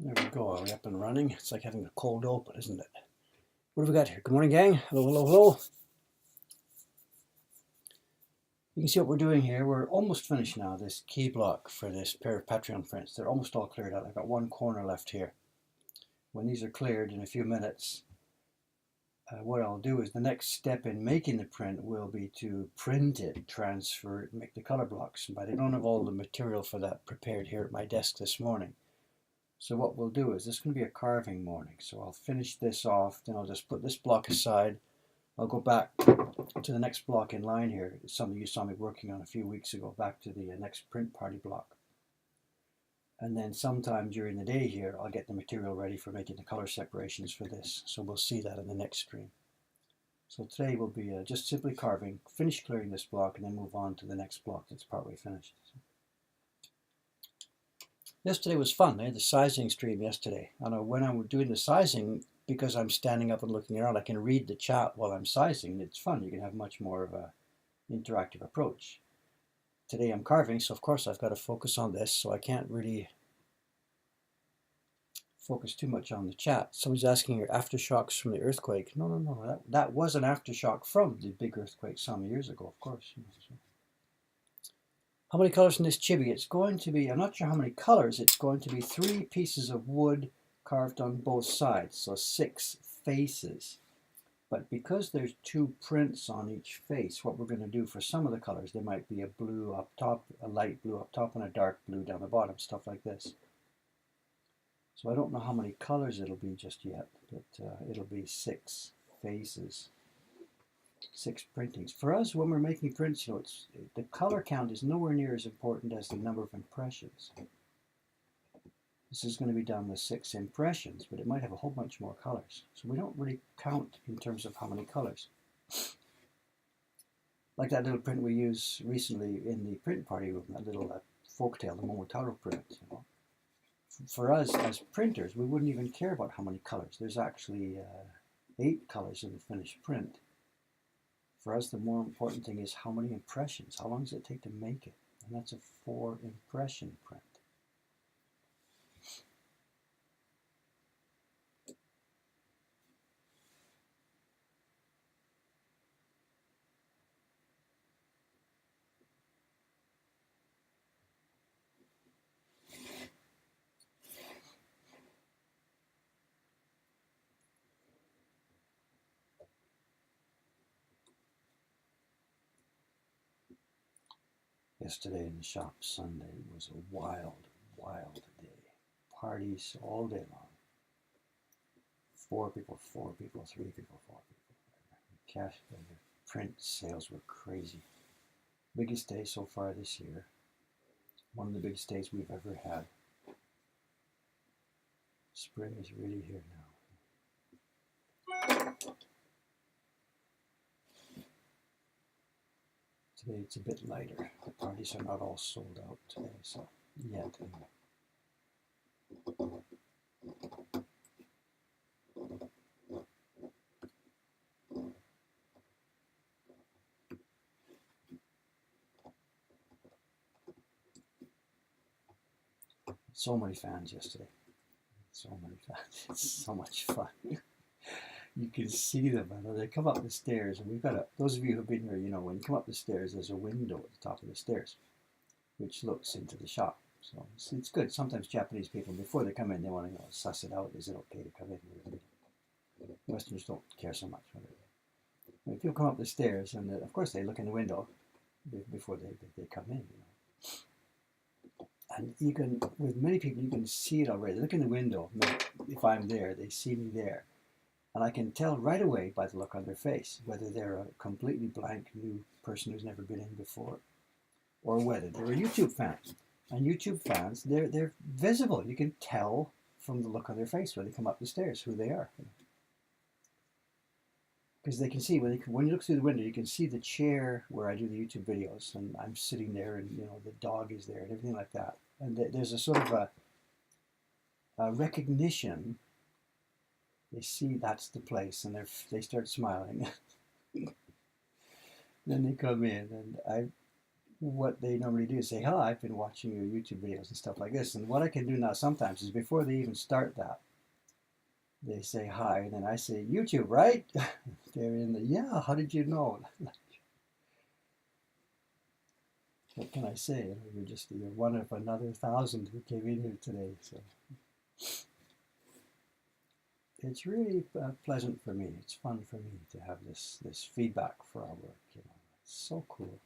There we go, are we up and running? It's like having a cold open, isn't it? What have we got here? Good morning, gang. Hello, hello, hello. You can see what we're doing here. We're almost finished now, this key block for this pair of Patreon prints. They're almost all cleared out. I've got one corner left here. When these are cleared in a few minutes, what I'll do is the next step in making the print will be to print it, transfer it, make the color blocks. But I don't have all the material for that prepared here at my desk this morning. So what we'll do is, this is going to be a carving morning. So I'll finish this off, then I'll just put this block aside. I'll go back to the next block in line here. It's something you saw me working on a few weeks ago, back to the next print party block. And then sometime during the day here, I'll get the material ready for making the color separations for this. So we'll see that in the next stream. So today will be just simply carving, finish clearing this block, and then move on to the next block that's partway finished. So yesterday was fun. I had the sizing stream yesterday. And when I'm doing the sizing, because I'm standing up and looking around, I can read the chat while I'm sizing. It's fun. You can have much more of an interactive approach. Today I'm carving, so of course I've got to focus on this, so I can't really focus too much on the chat. Somebody's asking here, aftershocks from the earthquake. No. That was an aftershock from the big earthquake some years ago, of course. How many colors in this chibi? It's going to be, I'm not sure how many colors, it's going to be 3 pieces of wood carved on both sides, so 6 faces. But because there's 2 prints on each face, what we're going to do for some of the colors, there might be a blue up top, a light blue up top, and a dark blue down the bottom, stuff like this. So I don't know how many colors it'll be just yet, but it'll be 6 faces, 6 printings. For us, when we're making prints, you know, the color count is nowhere near as important as the number of impressions. This is going to be done with 6 impressions, but it might have a whole bunch more colors. So we don't really count in terms of how many colors. Like that little print we used recently in the print party room, that little folktale, the Momotaro print. You know. For us as printers, we wouldn't even care about how many colors. There's actually 8 colors in the finished print. For us, the more important thing is how many impressions. How long does it take to make it? And that's a 4 impression print. Yesterday in the shop, Sunday, was a wild, wild day. Parties all day long. 4 people, 4 people, 3 people, 4 people. Cash, the print sales were crazy. Biggest day so far this year. One of the biggest days we've ever had. Spring is really here now. Today it's a bit lighter. The parties are not all sold out today, so yet anyway. So many fans yesterday. So many fans. It's so much fun. You can see them. They come up the stairs, and we've got those of you who've been here, you know, when you come up the stairs, there's a window at the top of the stairs, which looks into the shop. So it's good. Sometimes Japanese people, before they come in, they want to suss it out. Is it okay to come in? Westerners don't care so much. When people come up the stairs, and of course they look in the window before they come in, you know. And you can, with many people, you can see it already. They look in the window. If I'm there, they see me there. And I can tell right away by the look on their face whether they're a completely blank new person who's never been in before, or whether they're a YouTube fan. And YouTube fans, they're visible. You can tell from the look on their face when they come up the stairs who they are. Because they can see, when you look through the window, you can see the chair where I do the YouTube videos, and I'm sitting there, and you know the dog is there and everything like that. And there's a sort of a recognition They see that's the place, and they start smiling. Then they come in, and what they normally do is say, "Hi, I've been watching your YouTube videos and stuff like this." And what I can do now sometimes is before they even start that, they say hi, and then I say, "YouTube, right?" They're in the, yeah. How did you know? What can I say? You're one of another 1,000 who came in here today. So it's really pleasant for me. It's fun for me to have this feedback for our work. It's so cool.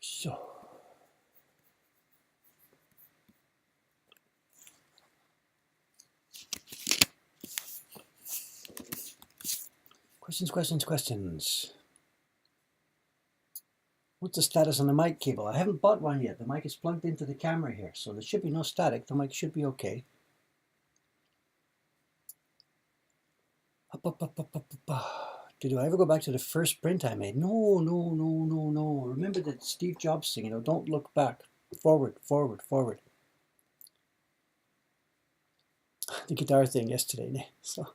So, questions. What's the status on the mic cable? I haven't bought one yet. The mic is plugged into the camera here, so there should be no static. The mic should be okay. Did I ever go back to the first print I made? No, no, no, no, no. Remember that Steve Jobs thing, don't look back. Forward, forward, forward. The guitar thing yesterday. So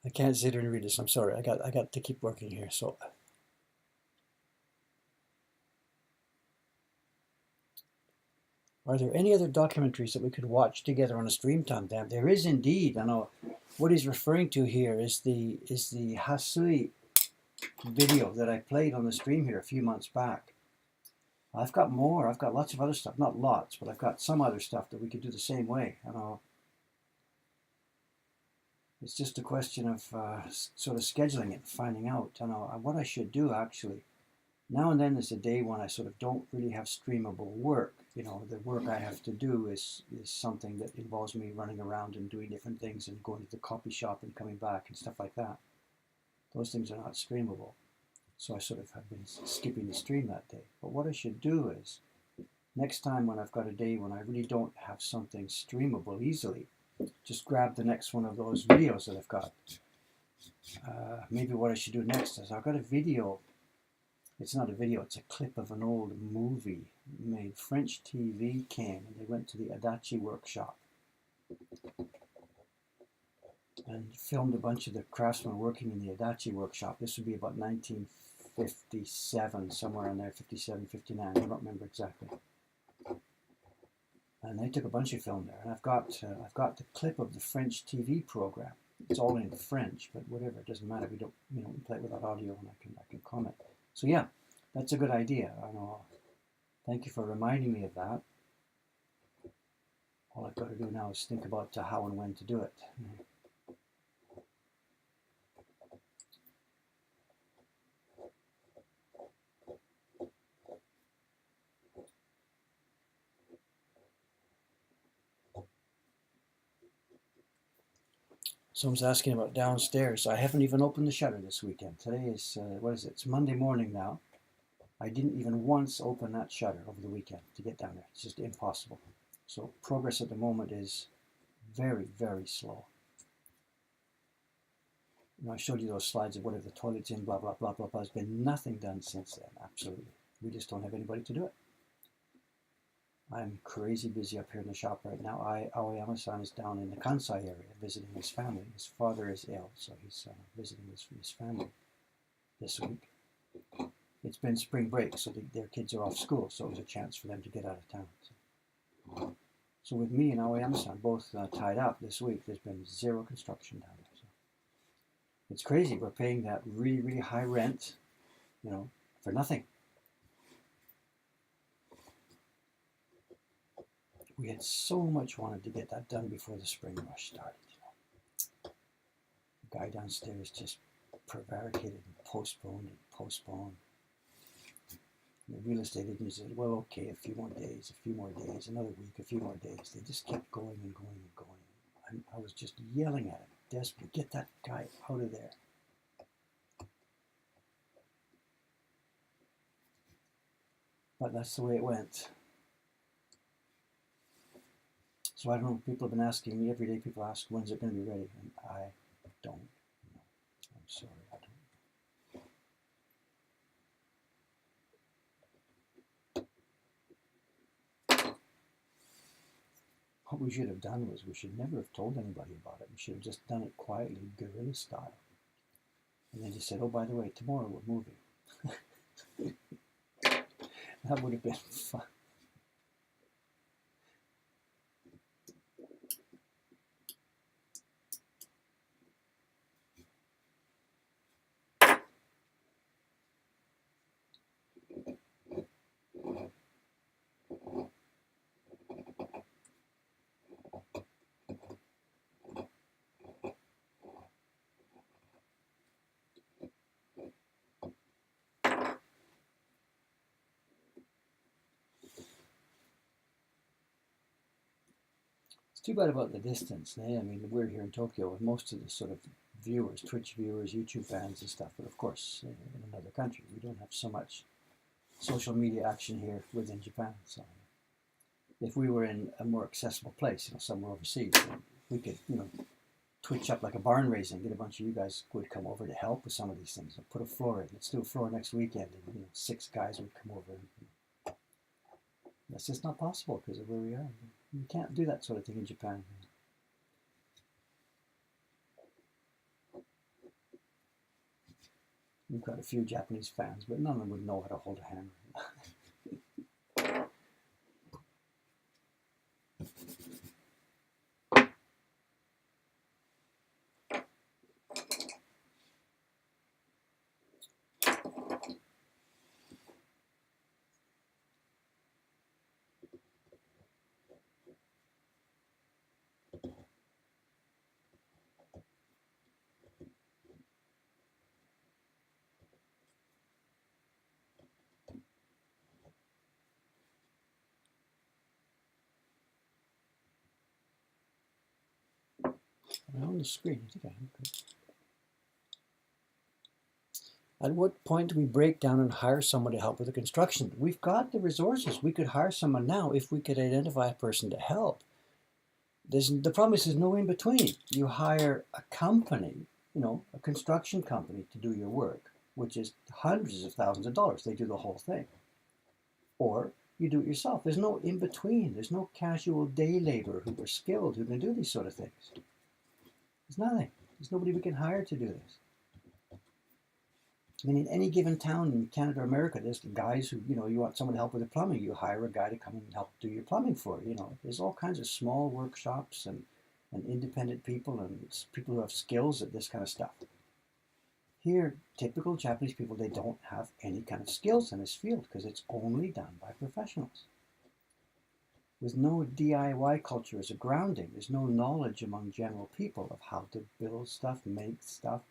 I can't sit here and read this. I'm sorry. I got to keep working here. So are there any other documentaries that we could watch together on a stream time? There is indeed. I know what he's referring to here is the Hasui video that I played on the stream here a few months back. I've got more. I've got lots of other stuff. Not lots, but I've got some other stuff that we could do the same way. I know. It's just a question of sort of scheduling it and finding out. I know what I should do actually. Now and then there's a day when I sort of don't really have streamable work. The work I have to do is something that involves me running around and doing different things and going to the copy shop and coming back and stuff like that. Those things are not streamable. So I sort of have been skipping the stream that day. But what I should do is, next time when I've got a day when I really don't have something streamable easily, just grab the next one of those videos that I've got. Maybe what I should do next is I've got a video. It's not a video, it's a clip of an old movie made. French TV came and they went to the Adachi workshop and filmed a bunch of the craftsmen working in the Adachi workshop. This would be about 1957, somewhere in there, 57, 59, I don't remember exactly. And they took a bunch of film there, and I've got the clip of the French TV program. It's all in French, but whatever, it doesn't matter. We don't play it without audio, and I can comment. So yeah, that's a good idea. I know. Thank you for reminding me of that. All I've got to do now is think about how and when to do it. Someone's asking about downstairs. I haven't even opened the shutter this weekend. Today is, what is it? It's Monday morning now. I didn't even once open that shutter over the weekend to get down there. It's just impossible. So progress at the moment is very, very slow. I showed you those slides of whatever the toilet's in, blah, blah, blah, blah, blah. There's been nothing done since then, absolutely. We just don't have anybody to do it. I'm crazy busy up here in the shop right now. Aoyama-san is down in the Kansai area visiting his family. His father is ill, so he's visiting his family this week. It's been spring break, so their kids are off school, so it was a chance for them to get out of town. So with me and Aoyama-san both tied up this week, there's been zero construction down there. So it's crazy. We're paying that really, really high rent, for nothing. We had so much wanted to get that done before the spring rush started. The guy downstairs just prevaricated and postponed and postponed. The real estate agent said, well, okay, a few more days, another week, a few more days. They just kept going and going and going. I was just yelling at him, desperate, get that guy out of there. But that's the way it went. So I don't know, people have been asking me, every day people ask, when's it going to be ready? And I don't know. I'm sorry, I don't. What we should have done was we should never have told anybody about it. We should have just done it quietly, guerrilla style. And then just said, oh, by the way, tomorrow we're moving. That would have been fun. too bad about the distance, eh? I mean, we're here in Tokyo with most of the sort of viewers, Twitch viewers, YouTube fans and stuff, but of course, in another country, we don't have so much social media action here within Japan. So if we were in a more accessible place, somewhere overseas, we could, twitch up like a barn raising, get a bunch of you guys would come over to help with some of these things. Put a floor in. Let's do a floor next weekend, and 6 guys would come over. And, that's just not possible because of where we are. You can't do that sort of thing in Japan. We've got a few Japanese fans, but none of them would know how to hold a hammer. On the screen, I think I am. At what point do we break down and hire someone to help with the construction? We've got the resources. We could hire someone now if we could identify a person to help. The problem is there's no in between. You hire a company, a construction company to do your work, which is hundreds of thousands of dollars. They do the whole thing. Or you do it yourself. There's no in between. There's no casual day laborer who are skilled who can do these sort of things. There's nothing. There's nobody we can hire to do this. I mean, in any given town in Canada or America, there's guys who, you want someone to help with the plumbing. You hire a guy to come and help do your plumbing for you. There's all kinds of small workshops and independent people and people who have skills at this kind of stuff. Here, typical Japanese people, they don't have any kind of skills in this field because it's only done by professionals. With no DIY culture as a grounding, there's no knowledge among general people of how to build stuff, make stuff.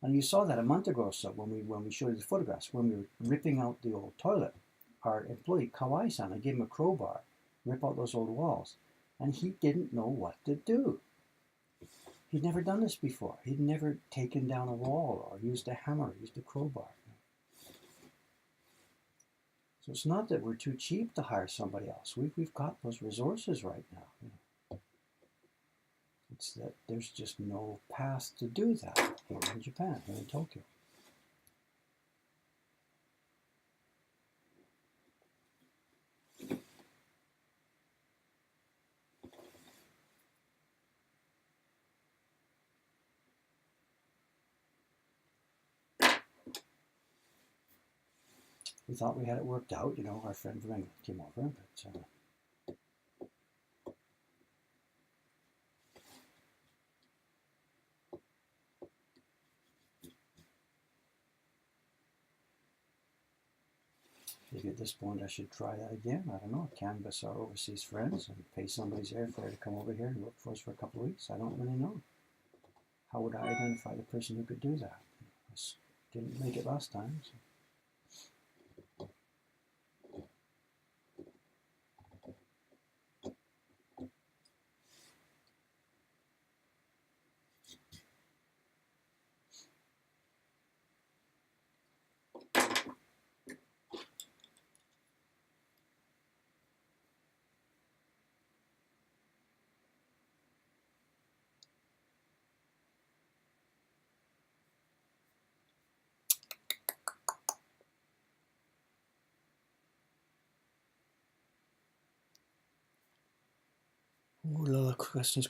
And you saw that a month ago or so when we showed you the photographs, when we were ripping out the old toilet. Our employee, Kawai-san, I gave him a crowbar, rip out those old walls, and he didn't know what to do. He'd never done this before. He'd never taken down a wall or used a hammer, used a crowbar. So it's not that we're too cheap to hire somebody else. We've got those resources right now. It's that there's just no path to do that here in Japan, here in Tokyo. We thought we had it worked out, our friend from England came over, but maybe at this point I should try that again. I don't know, canvass our overseas friends and pay somebody's airfare to come over here and work for us for a couple of weeks. I don't really know. How would I identify the person who could do that? I didn't make it last time. So. Ooh, questions.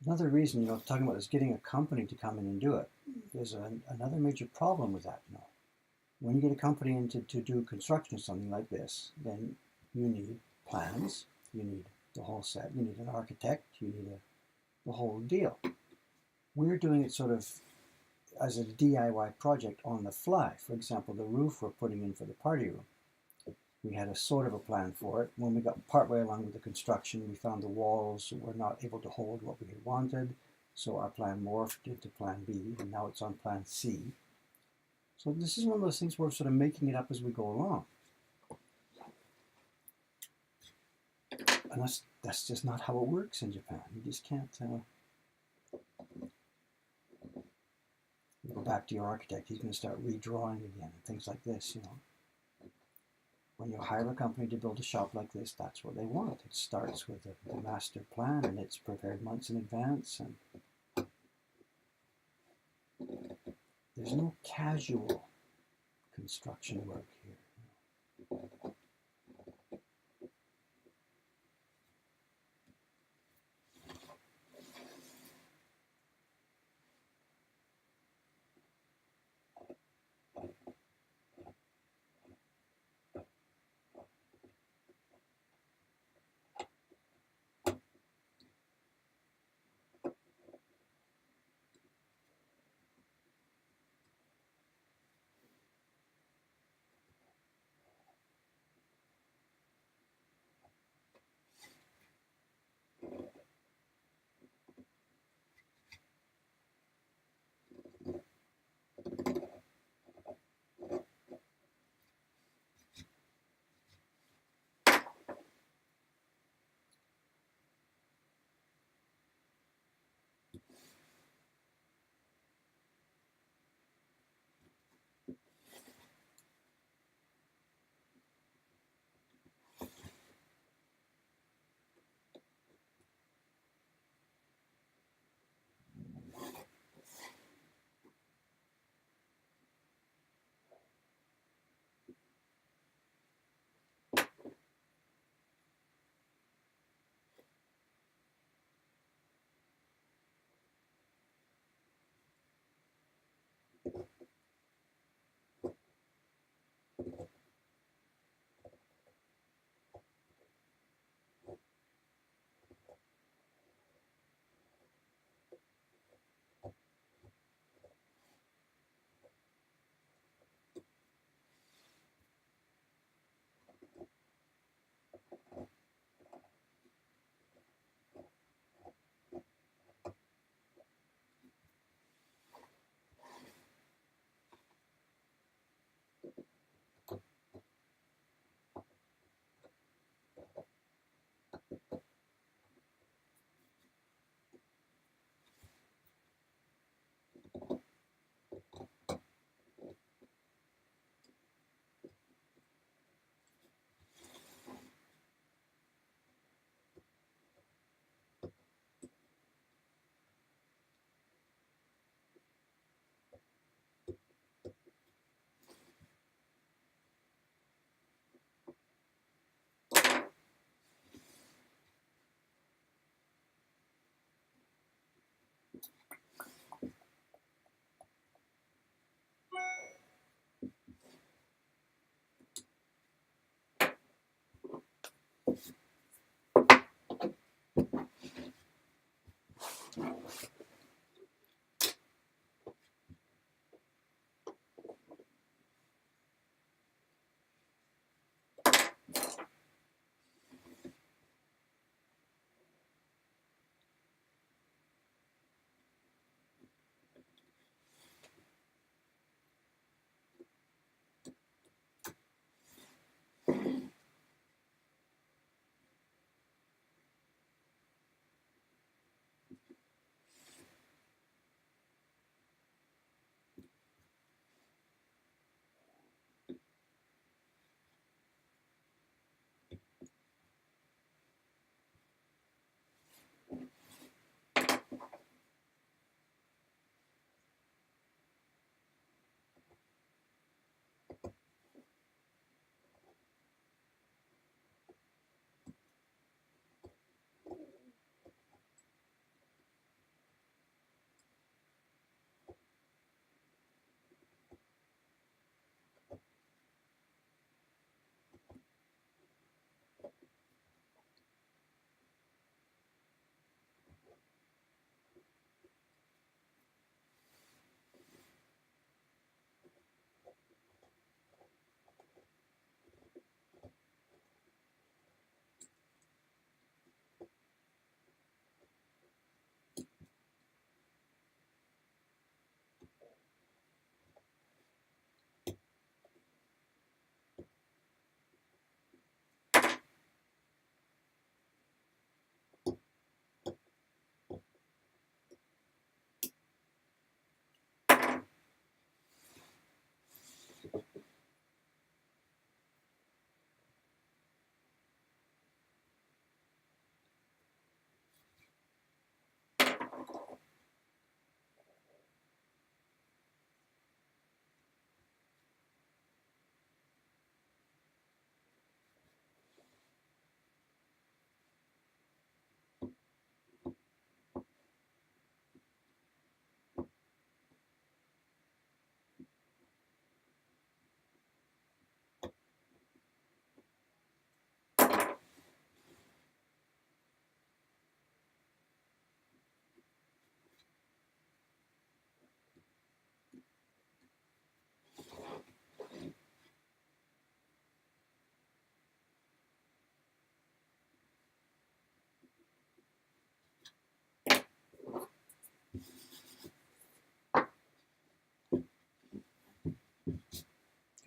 Another reason, talking about is getting a company to come in and do it. There's another major problem with that. When you get a company in to do construction of something like this, then you need plans, you need the whole set. You need an architect, you need the whole deal. We're doing it sort of as a DIY project on the fly. For example, the roof we're putting in for the party room. We had a sort of a plan for it. When we got partway along with the construction, we found the walls were not able to hold what we had wanted, so our plan morphed into plan B, and now it's on plan C. So this is one of those things where we're sort of making it up as we go along. And that's just not how it works in Japan. You just can't go back to your architect. He's going to start redrawing again and things like this, you know. When you hire a company to build a shop like this, that's what they want. It starts with a master plan, and it's prepared months in advance, and there's no casual construction work here.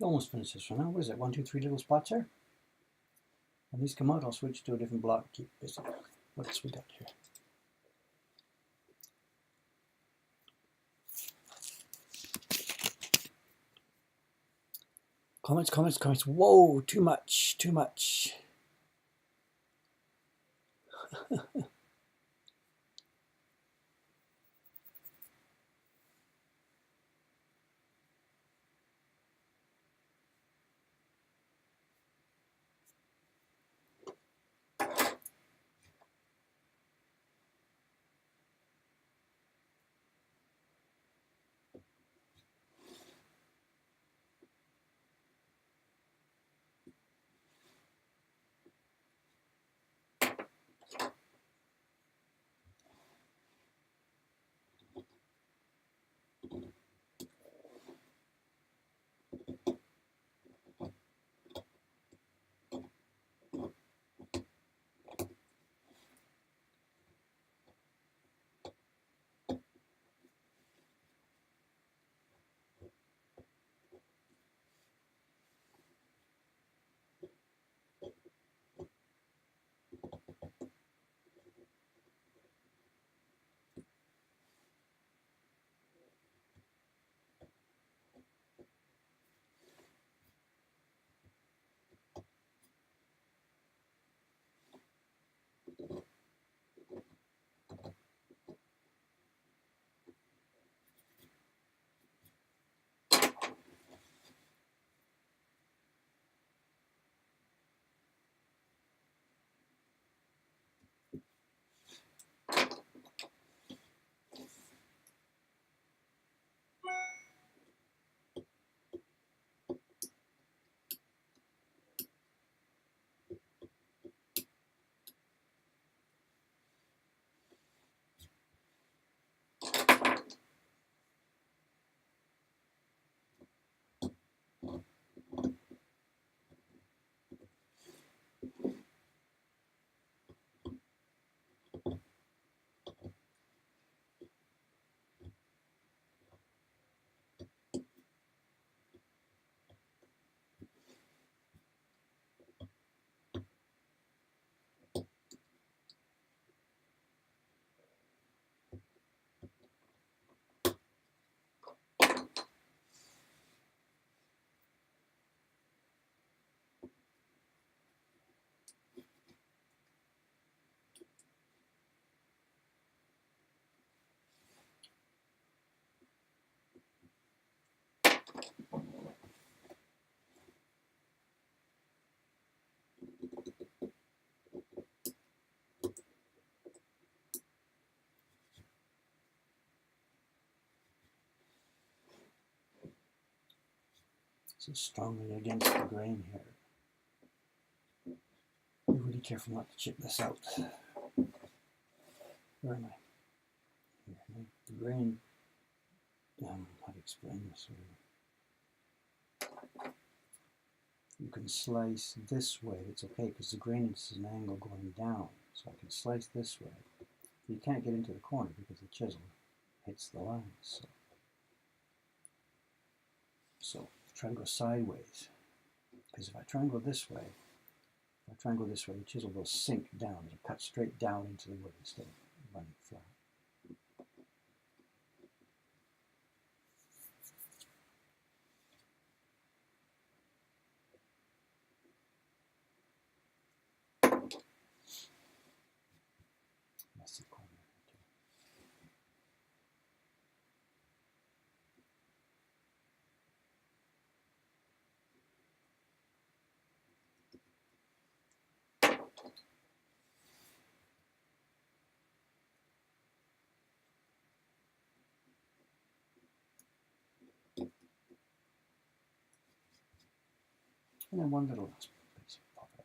Almost finished this one now. What is it? 1, 2, 3 little spots here. When these come out, I'll switch to a different block. Keep busy. What else we got here? Comments, comments, comments. Whoa, too much, too much. So strongly against the grain here. Be really careful not to chip this out. Where am I? Here. The grain, how to explain this? You can slice this way, it's okay, because the grain is an angle going down. So I can slice this way. You can't get into the corner because the chisel hits the lines. So try to go sideways. Because if I try and go this way, the chisel will sink down. It'll cut straight down into the wood instead of running flat. Messy corner. And then one little last piece of pop it.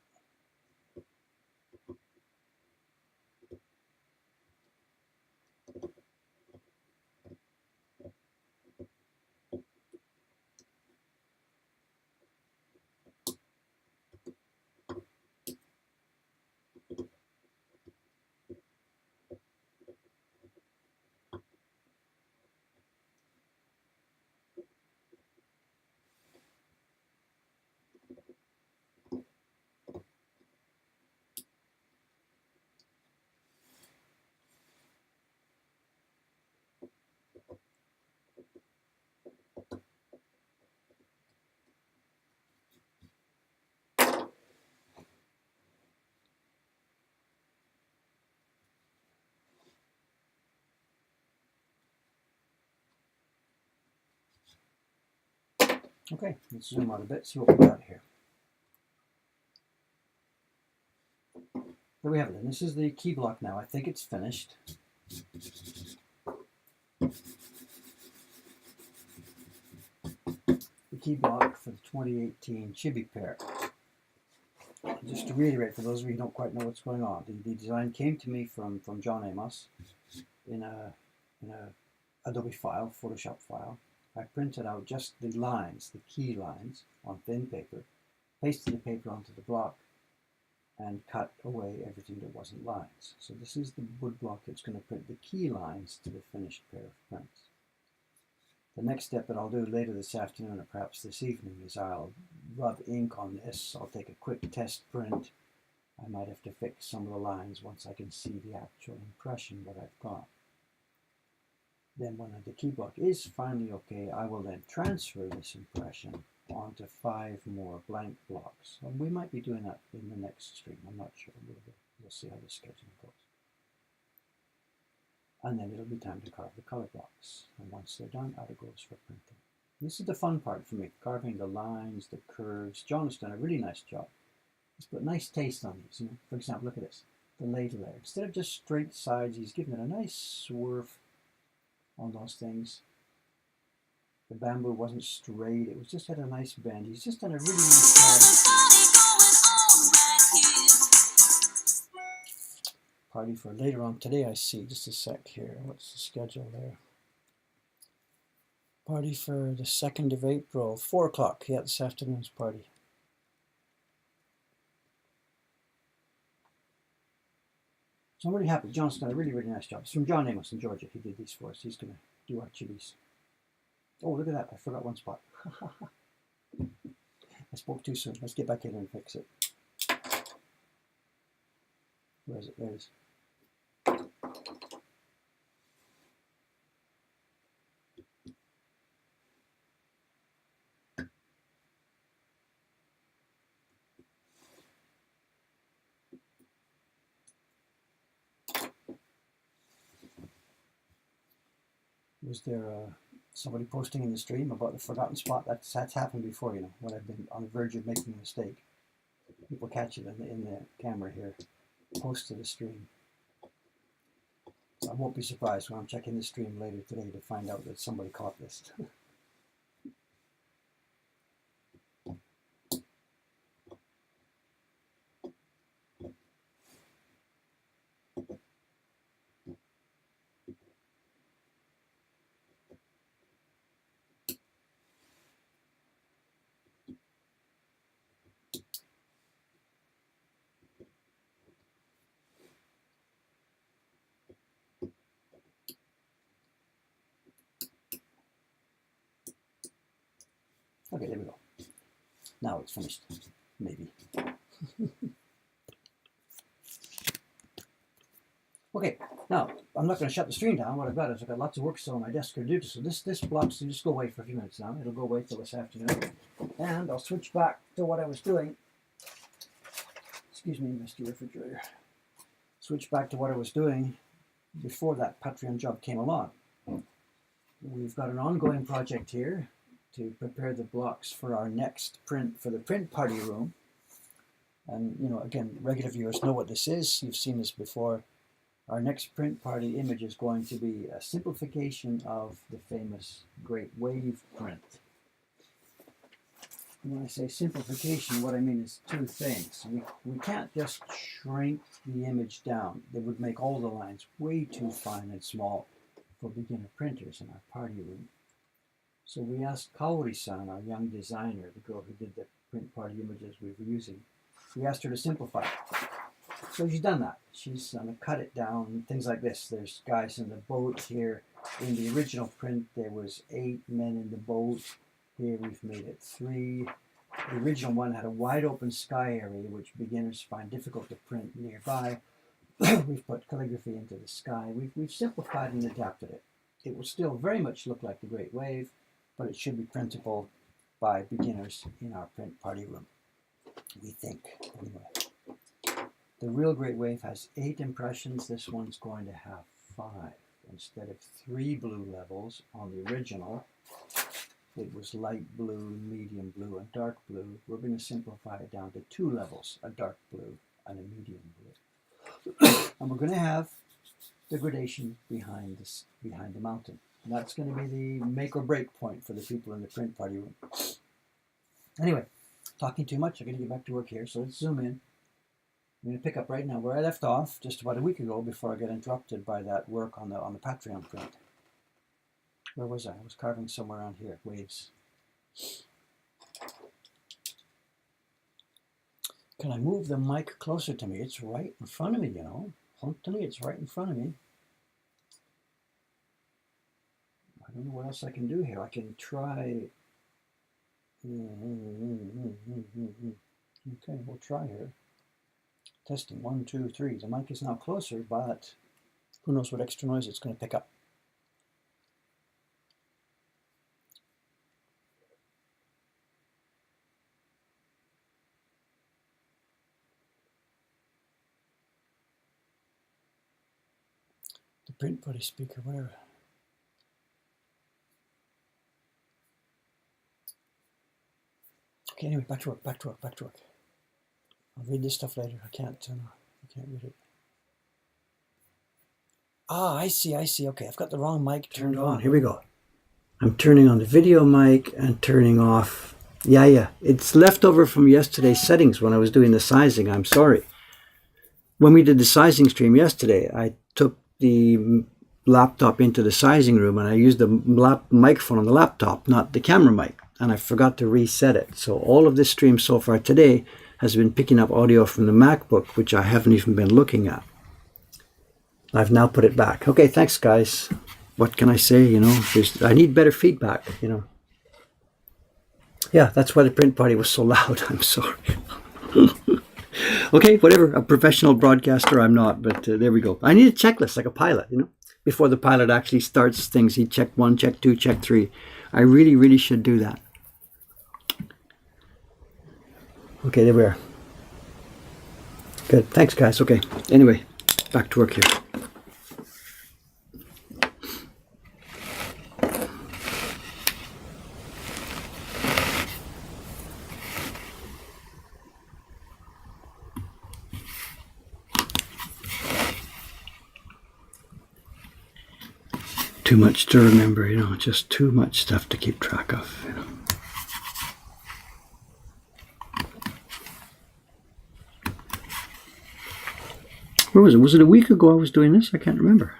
Okay, let's zoom out a bit, see what we got here. There we have it, and this is the key block now. I think it's finished. The key block for the 2018 Chibi pair. Just to reiterate, for those of you who don't quite know what's going on, the design came to me from John Amos in a Adobe file, Photoshop file. I printed out just the lines, the key lines, on thin paper, pasted the paper onto the block, and cut away everything that wasn't lines. So this is the wood block that's going to print the key lines to the finished pair of prints. The next step that I'll do later this afternoon or perhaps this evening is I'll rub ink on this. I'll take a quick test print. I might have to fix some of the lines once I can see the actual impression that I've got. Then when the key block is finally okay, I will then transfer this impression onto 5 more blank blocks. And we might be doing that in the next stream. I'm not sure. We'll see how the scheduling goes. And then it'll be time to carve the color blocks. And once they're done, out it goes for printing. This is the fun part for me, carving the lines, the curves. John has done a really nice job. He's put nice taste on these. You know, for example, look at this, the ladle there. Instead of just straight sides, he's given it a nice swerve on those things. The bamboo wasn't straight, it was just had a nice bend. He's just done a really nice job. Party for later on today, I see. Just a sec here. What's the schedule there? Party for the 2nd of April, 4 o'clock. Yeah, this afternoon's party. So I'm really happy. John's done a really, really nice job. It's from John Amos in Georgia. He did these for us. He's going to do our chibis. Oh, look at that. I forgot one spot. I spoke too soon. Let's get back in and fix it. Where is it? There it is. Was there somebody posting in the stream about the forgotten spot? That's happened before, you know, when I've been on the verge of making a mistake. People catch it in the camera here, post to the stream. So I won't be surprised when I'm checking the stream later today to find out that somebody caught this. Okay, there we go. Now it's finished. Maybe. Okay, now I'm not going to shut the stream down. What I've got is I've got lots of work still on my desk to do. So this block will just go away for a few minutes now. It'll go away till this afternoon. And I'll switch back to what I was doing. Excuse me, Mr. Refrigerator. Switch back to what I was doing before that Patreon job came along. We've got an ongoing project here to prepare the blocks for our next print, for the print party room. And, you know, again, regular viewers know what this is. You've seen this before. Our next print party image is going to be a simplification of the famous Great Wave print. And when I say simplification, what I mean is two things. We can't just shrink the image down. That would make all the lines way too fine and small for beginner printers in our party room. So we asked Kaori-san, our young designer, the girl who did the print party images we were using, we asked her to simplify it. So she's done that. She's going to cut it down, things like this. There's guys in the boat here. In the original print, there was 8 men in the boat. Here we've made it 3. The original one had a wide open sky area, which beginners find difficult to print nearby. We've put calligraphy into the sky. We've simplified and adapted it. It will still very much look like the Great Wave, but it should be printable by beginners in our print party room, we think, anyway. The real Great Wave has 8 impressions. This one's going to have 5. Instead of 3 blue levels on the original, it was light blue, medium blue, and dark blue. We're going to simplify it down to 2 levels, a dark blue and a medium blue. And we're going to have the gradation behind the mountain. And that's going to be the make or break point for the people in the print party room. Anyway, talking too much. I'm going to get back to work here, so let's zoom in. I'm going to pick up right now where I left off just about a week ago before I got interrupted by that work on the Patreon print. Where was I? I was carving somewhere around here. Waves. Can I move the mic closer to me? It's right in front of me, you know. To me, it's right in front of me. I don't know what else I can do here. I can try. Okay, we'll try here. Testing 1, 2, 3. The mic is now closer, but who knows what extra noise it's going to pick up. The print party speaker, whatever. Okay, anyway, back to work. I'll read this stuff later. I can't read it. Ah, I see. Okay, I've got the wrong mic turned on. Here we go. I'm turning on the video mic and turning off. Yeah. It's leftover from yesterday's settings when I was doing the sizing. I'm sorry. When we did the sizing stream yesterday, I took the laptop into the sizing room and I used the microphone on the laptop, not the camera mic. And I forgot to reset it. So all of this stream so far today has been picking up audio from the MacBook, which I haven't even been looking at. I've now put it back. Okay, thanks guys. What can I say? You know, I need better feedback, you know. Yeah, that's why the print party was so loud. I'm sorry. Okay, whatever. A professional broadcaster I'm not, but there we go. I need a checklist like a pilot, you know. Before the pilot actually starts things, he check 1, check 2, check 3. I really should do that. Okay, there we are. Good. Thanks, guys. Okay. Anyway, back to work here. Too much to remember, you know, just too much stuff to keep track of, you know. Where was it? Was it a week ago I was doing this? I can't remember.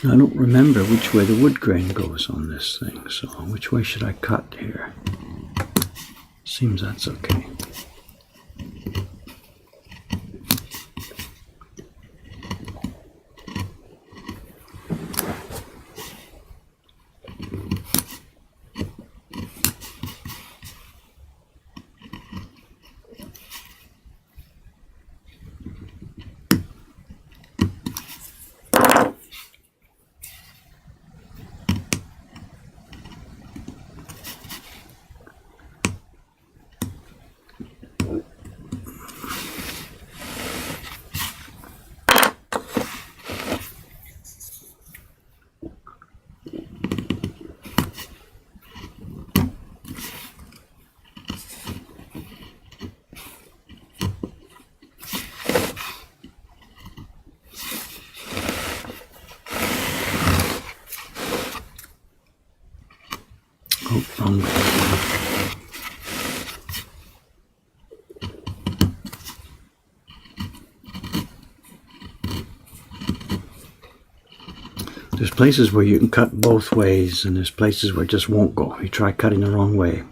I don't remember which way the wood grain goes on this thing, so which way should I cut here? Seems that's okay. Wrong way. There's places where you can cut both ways, and there's places where it just won't go. You try cutting the wrong way,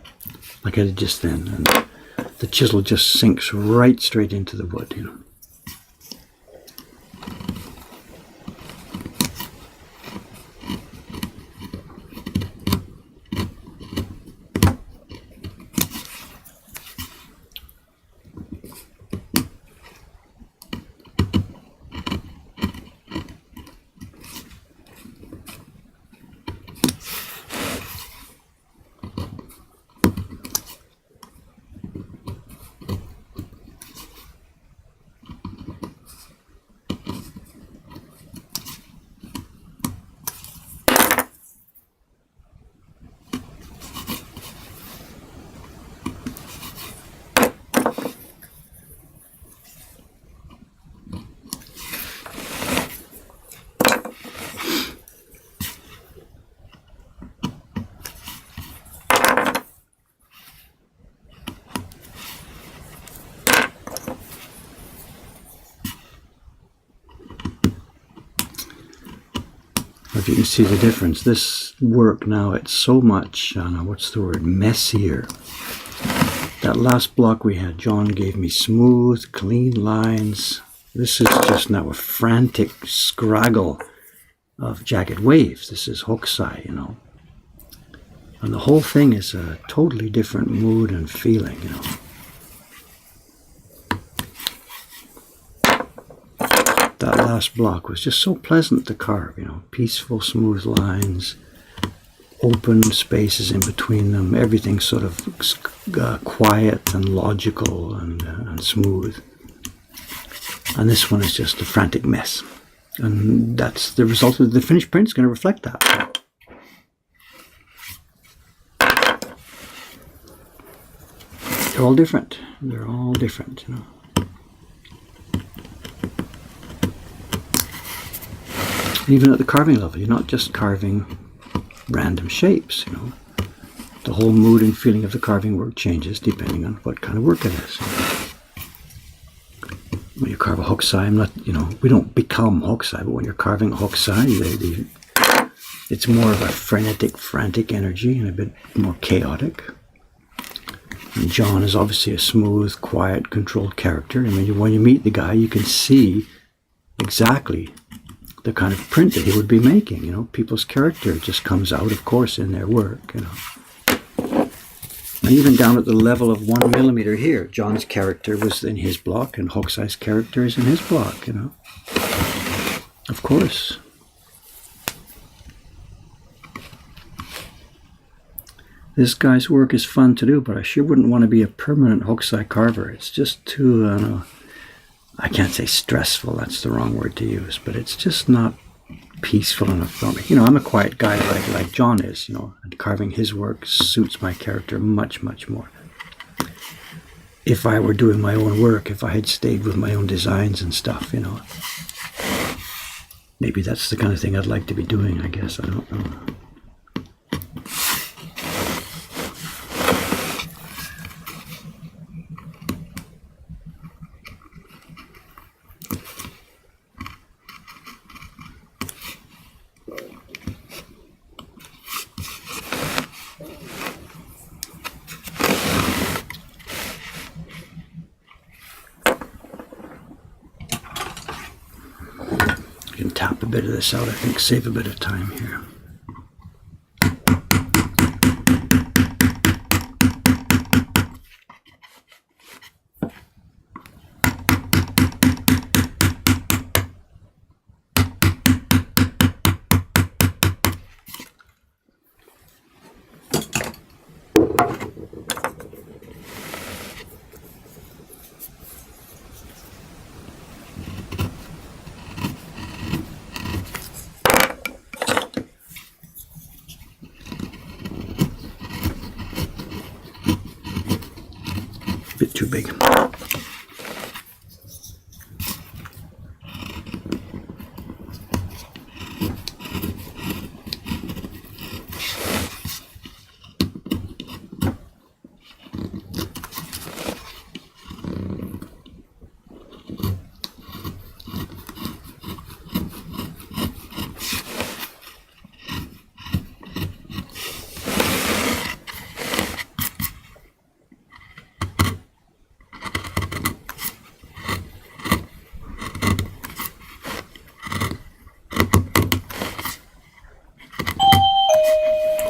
like I did just then, and the chisel just sinks right straight into the wood, you know. If you can see the difference, this work now, it's so much, I don't know, what's the word, messier. That last block we had, John gave me smooth, clean lines. This is just now a frantic scraggle of jagged waves. This is Hokusai, you know. And the whole thing is a totally different mood and feeling, you know. That last block was just so pleasant to carve, you know, peaceful, smooth lines, open spaces in between them, everything sort of quiet and logical and smooth. And this one is just a frantic mess. And that's the result of the finished print is going to reflect that. They're all different. They're all different, you know. Even at the carving level, you're not just carving random shapes, you know. The whole mood and feeling of the carving work changes depending on what kind of work it is. When you carve a Hokusai, I'm not, you know, we don't become Hokusai, but when you're carving a Hokusai, it's more of a frenetic, frantic energy and a bit more chaotic. And John is obviously a smooth, quiet, controlled character. I mean, when you meet the guy, you can see exactly the kind of print that he would be making, you know. People's character just comes out, of course, in their work, you know. And even down at the level of 1 millimeter here, John's character was in his block and Hokusai's character is in his block, you know. Of course. This guy's work is fun to do, but I sure wouldn't want to be a permanent Hokusai carver. It's just too, I don't know, I can't say stressful, that's the wrong word to use, but it's just not peaceful enough for me. You know, I'm a quiet guy like John is, you know, and carving his work suits my character much, much more. If I were doing my own work, if I had stayed with my own designs and stuff, you know, maybe that's the kind of thing I'd like to be doing, I guess, I don't know. Tap a bit of this out, I think, save a bit of time here. Bit too big.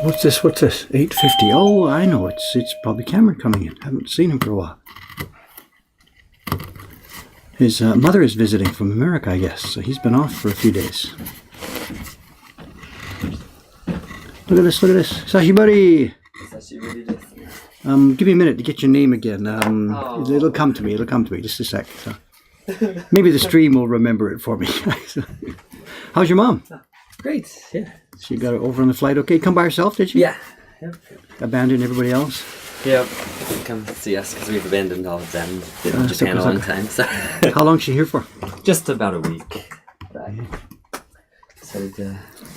What's this? 8:50. Oh, I know. It's probably Cameron coming in. Haven't seen him for a while. His mother is visiting from America, I guess. So he's been off for a few days. Look at this. Sashi buddy. Give me a minute to get your name again. It'll come to me. Just a sec. So. Maybe the stream will remember it for me. How's your mom? Great. Yeah. She got over on the flight okay? Come by herself, did she? Yeah. Yep. Abandoned everybody else? Yep. Come see us because we've abandoned all of them. Been in Japan a long time. So. How long is she here for? Just about a week. So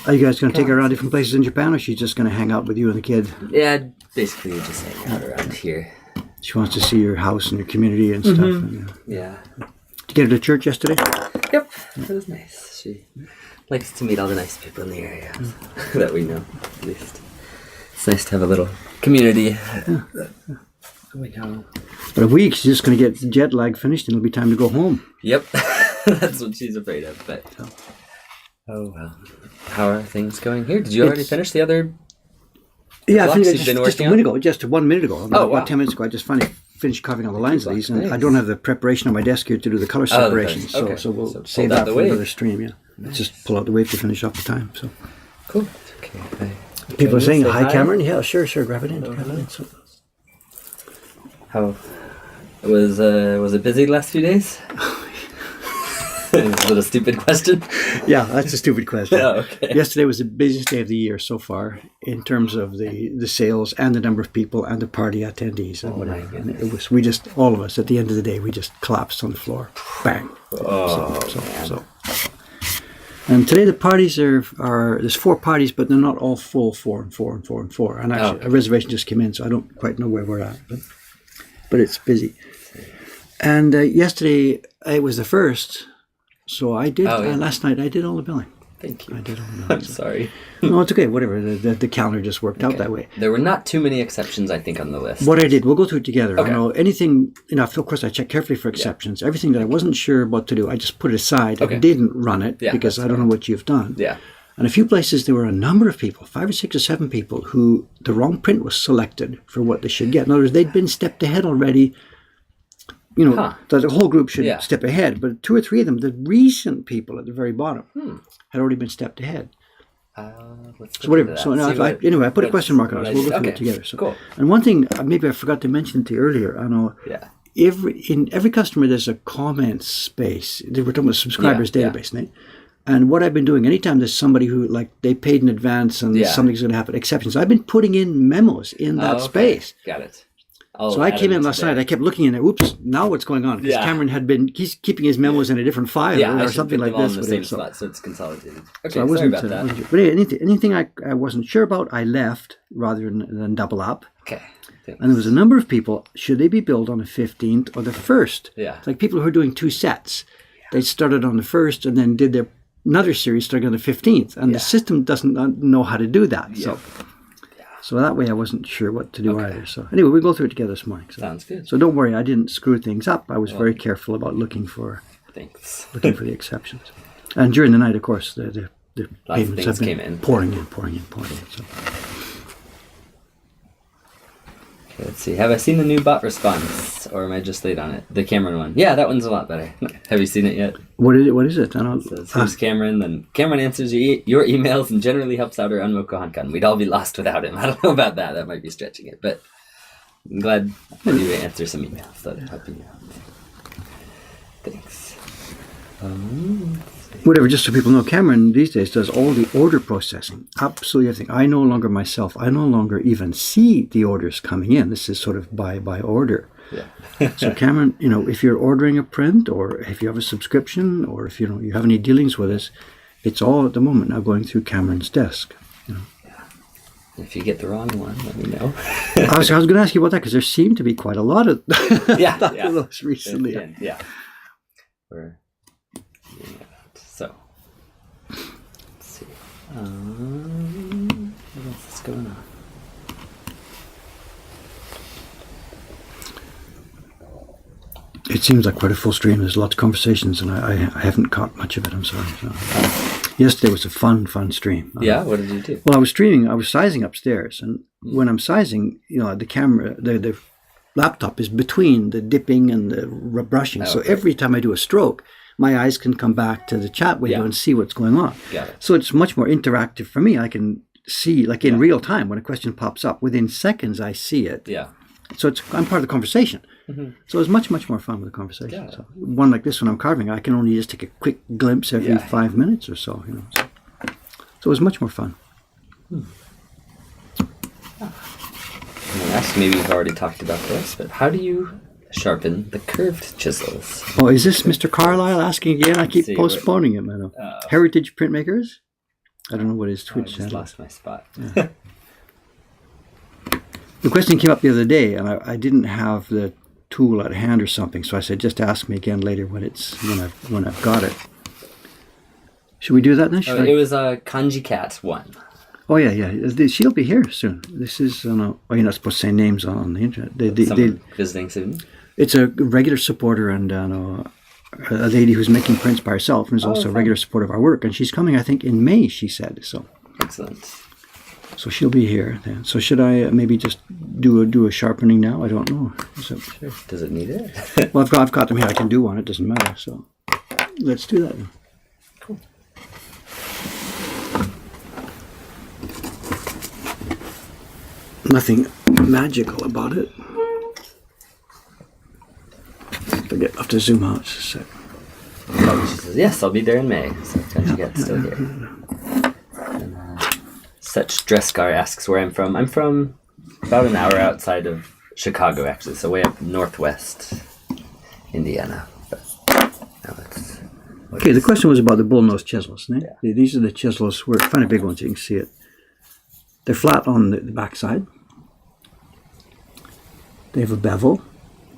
are you guys going to take her around different places in Japan, or is she just going to hang out with you and the kid? Yeah, basically just hang out around here. She wants to see your house and your community and stuff. And, yeah. Did you get her to church yesterday? Yep. It was nice. She likes to meet all the nice people in the area that we know, at least. It's nice to have a little community that we know. But a week, she's just going to get jet lag finished and it'll be time to go home. Yep. That's what she's afraid of, but... Oh, well. How are things going here? Did you already finish the other Yeah, I finished just 1 minute ago. About 10 minutes ago, I just finally finished carving all the lines of these, and I don't have the preparation on my desk here to do the color separation, so we'll save that for another stream, yeah. Nice. Just pull out the wave to finish off the time, so. Cool. Okay. People are saying, hi, Cameron. Yeah, sure, grab it in. So. How was it busy the last few days? Is it a stupid question? Yeah, that's a stupid question. Oh, okay. Yesterday was the busiest day of the year so far in terms of the sales and the number of people and the party attendees and whatever. And it was all of us at the end of the day, we just collapsed on the floor. Bang. So. And today the parties are there's 4 parties, but they're not all full 4 and 4 and 4 and 4. And actually a reservation just came in, so I don't quite know where we're at, but it's busy. And yesterday it was the first. So I did, last night I did all the billing. Thank you. I did all the billing. I'm sorry. No, it's okay, whatever. The calendar just worked out that way. There were not too many exceptions, I think, on the list. What I did, we'll go through it together. Okay. You know, anything, of course I checked carefully for exceptions. Yeah. Everything that I wasn't sure what to do, I just put it aside. Okay. I didn't run it because I don't know what you've done. Yeah. And a few places there were a number of people, 5 or 6 or 7 people, who the wrong print was selected for what they should get. In other words, they'd been stepped ahead already. You know, the whole group should step ahead, but 2 or 3 of them, the recent people at the very bottom, had already been stepped ahead. So whatever. So anyway, I put a question mark on it. So we'll go through it together. So, cool. And one thing, maybe I forgot to mention to you earlier, I know in every customer there's a comment space. We're talking about subscribers database, right? And what I've been doing, anytime there's somebody who, like, they paid in advance and something's going to happen, exceptions, I've been putting in memos in that space. Got it. So I came in last night. I kept looking in there. Oops! Now what's going on? Because Cameron he's keeping his memos in a different file or something like this. In the same spot, so it's consolidated. Okay, so I wasn't, sorry about that. But anything I wasn't sure about, I left rather than double up. Okay. Thanks. And there was a number of people. Should they be billed on the 15th or the 1st? Yeah. It's like people who are doing 2 sets. They started on the 1st and then did another series starting on the 15th, and the system doesn't know how to do that. Yeah. So that way I wasn't sure what to do either. So anyway, we'll go through it together this morning. So. Sounds good. So don't worry, I didn't screw things up. I was very careful about looking for the exceptions. And during the night, of course, the payments have been pouring in. So. Okay, let's see. Have I seen the new bot response, or am I just late on it? The Cameron one. Yeah, that one's a lot better. Have you seen it yet? What is it? I don't. It says, who's Cameron? Then Cameron answers your emails and generally helps out our Unmoko Hankan. We'd all be lost without him. I don't know about that. That might be stretching it, but I'm glad that you answer some emails. That'll help you out. Thanks. Whatever, just so people know, Cameron these days does all the order processing. Absolutely everything. I no longer even see the orders coming in. This is sort of by order. Yeah. So Cameron, if you're ordering a print or if you have a subscription or if you have any dealings with us, it's all at the moment now going through Cameron's desk. Yeah. If you get the wrong one, let me know. I was going to ask you about that because there seem to be quite a lot of those recently. Yeah. So, let's see. What else is going on? it seems like quite a full stream. There's lots of conversations, and I haven't caught much of it. I'm sorry. So. Yesterday was a fun stream. Yeah, what did you do? Well, I was streaming. I was sizing upstairs, and when I'm sizing, the camera, the laptop is between the dipping and the brushing. So every time I do a stroke, my eyes can come back to the chat window and see what's going on. So it's much more interactive for me. I can see, like in real time, when a question pops up, within seconds I see it. So I'm part of the conversation. So it's much more fun with the conversation. So one like this, when I'm carving, I can only just take a quick glimpse every 5 minutes or so. So it was much more fun. Maybe you've already talked about this, but how do you sharpen the curved chisels? Oh, is this Mr. Carlisle asking again? I keep postponing it, man. Heritage Printmakers? I don't know what his Twitch channel is. I just lost my spot. The question came up the other day, and I didn't have the tool at hand or something, so I said, just ask me again later when I've got it. Should we do that then? It was a Kanji Cat one. Oh yeah. She'll be here soon. This is you're not supposed to say names on the internet. Someone visiting soon. It's a regular supporter and a lady who's making prints by herself and is also a regular supporter of our work. And she's coming, I think, in May. She said so. Excellent. So she'll be here then. So should I maybe just do a sharpening now? I don't know. Sure. Does it need it? Well, I've got them here. I can do one. It doesn't matter. So let's do that then. Cool. Nothing magical about it. I have to zoom out just a sec. Oh, she says, yes, I'll be there in May. So Kanji Cat's still here. And, Such Dresscar asks where I'm from. I'm from about an hour outside of Chicago, actually, so way up northwest Indiana. But okay, the question was about the bullnose chisels. These are the chisels. We're kind of big ones. You can see it. They're flat on the back side. They have a bevel,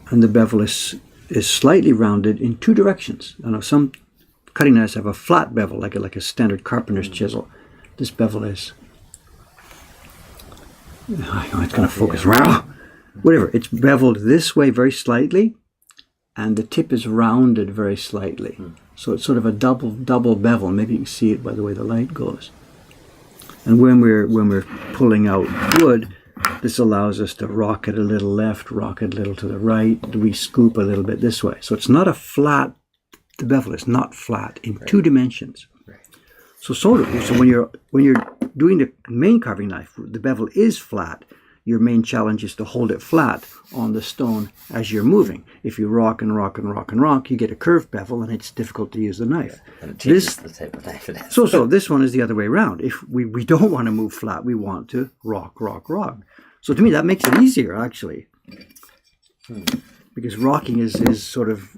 and the bevel is slightly rounded in two directions. I know some cutting knives have a flat bevel, like a standard carpenter's chisel. This bevel is. It's going to focus. Whatever. It's beveled this way very slightly, and the tip is rounded very slightly. So it's sort of a double bevel. Maybe you can see it by the way the light goes. And when we're pulling out wood, this allows us to rock it a little left, rock it a little to the right. We scoop a little bit this way. So it's not a flat. The bevel is not flat in two dimensions. So when you're doing the main carving knife, the bevel is flat. Your main challenge is to hold it flat on the stone as you're moving. If you rock and rock and rock and rock, you get a curved bevel, and it's difficult to use the knife. And it changes the type of knife it is. So this one is the other way around. If we don't want to move flat, we want to rock, rock, rock. So to me, that makes it easier, actually. Because rocking is sort of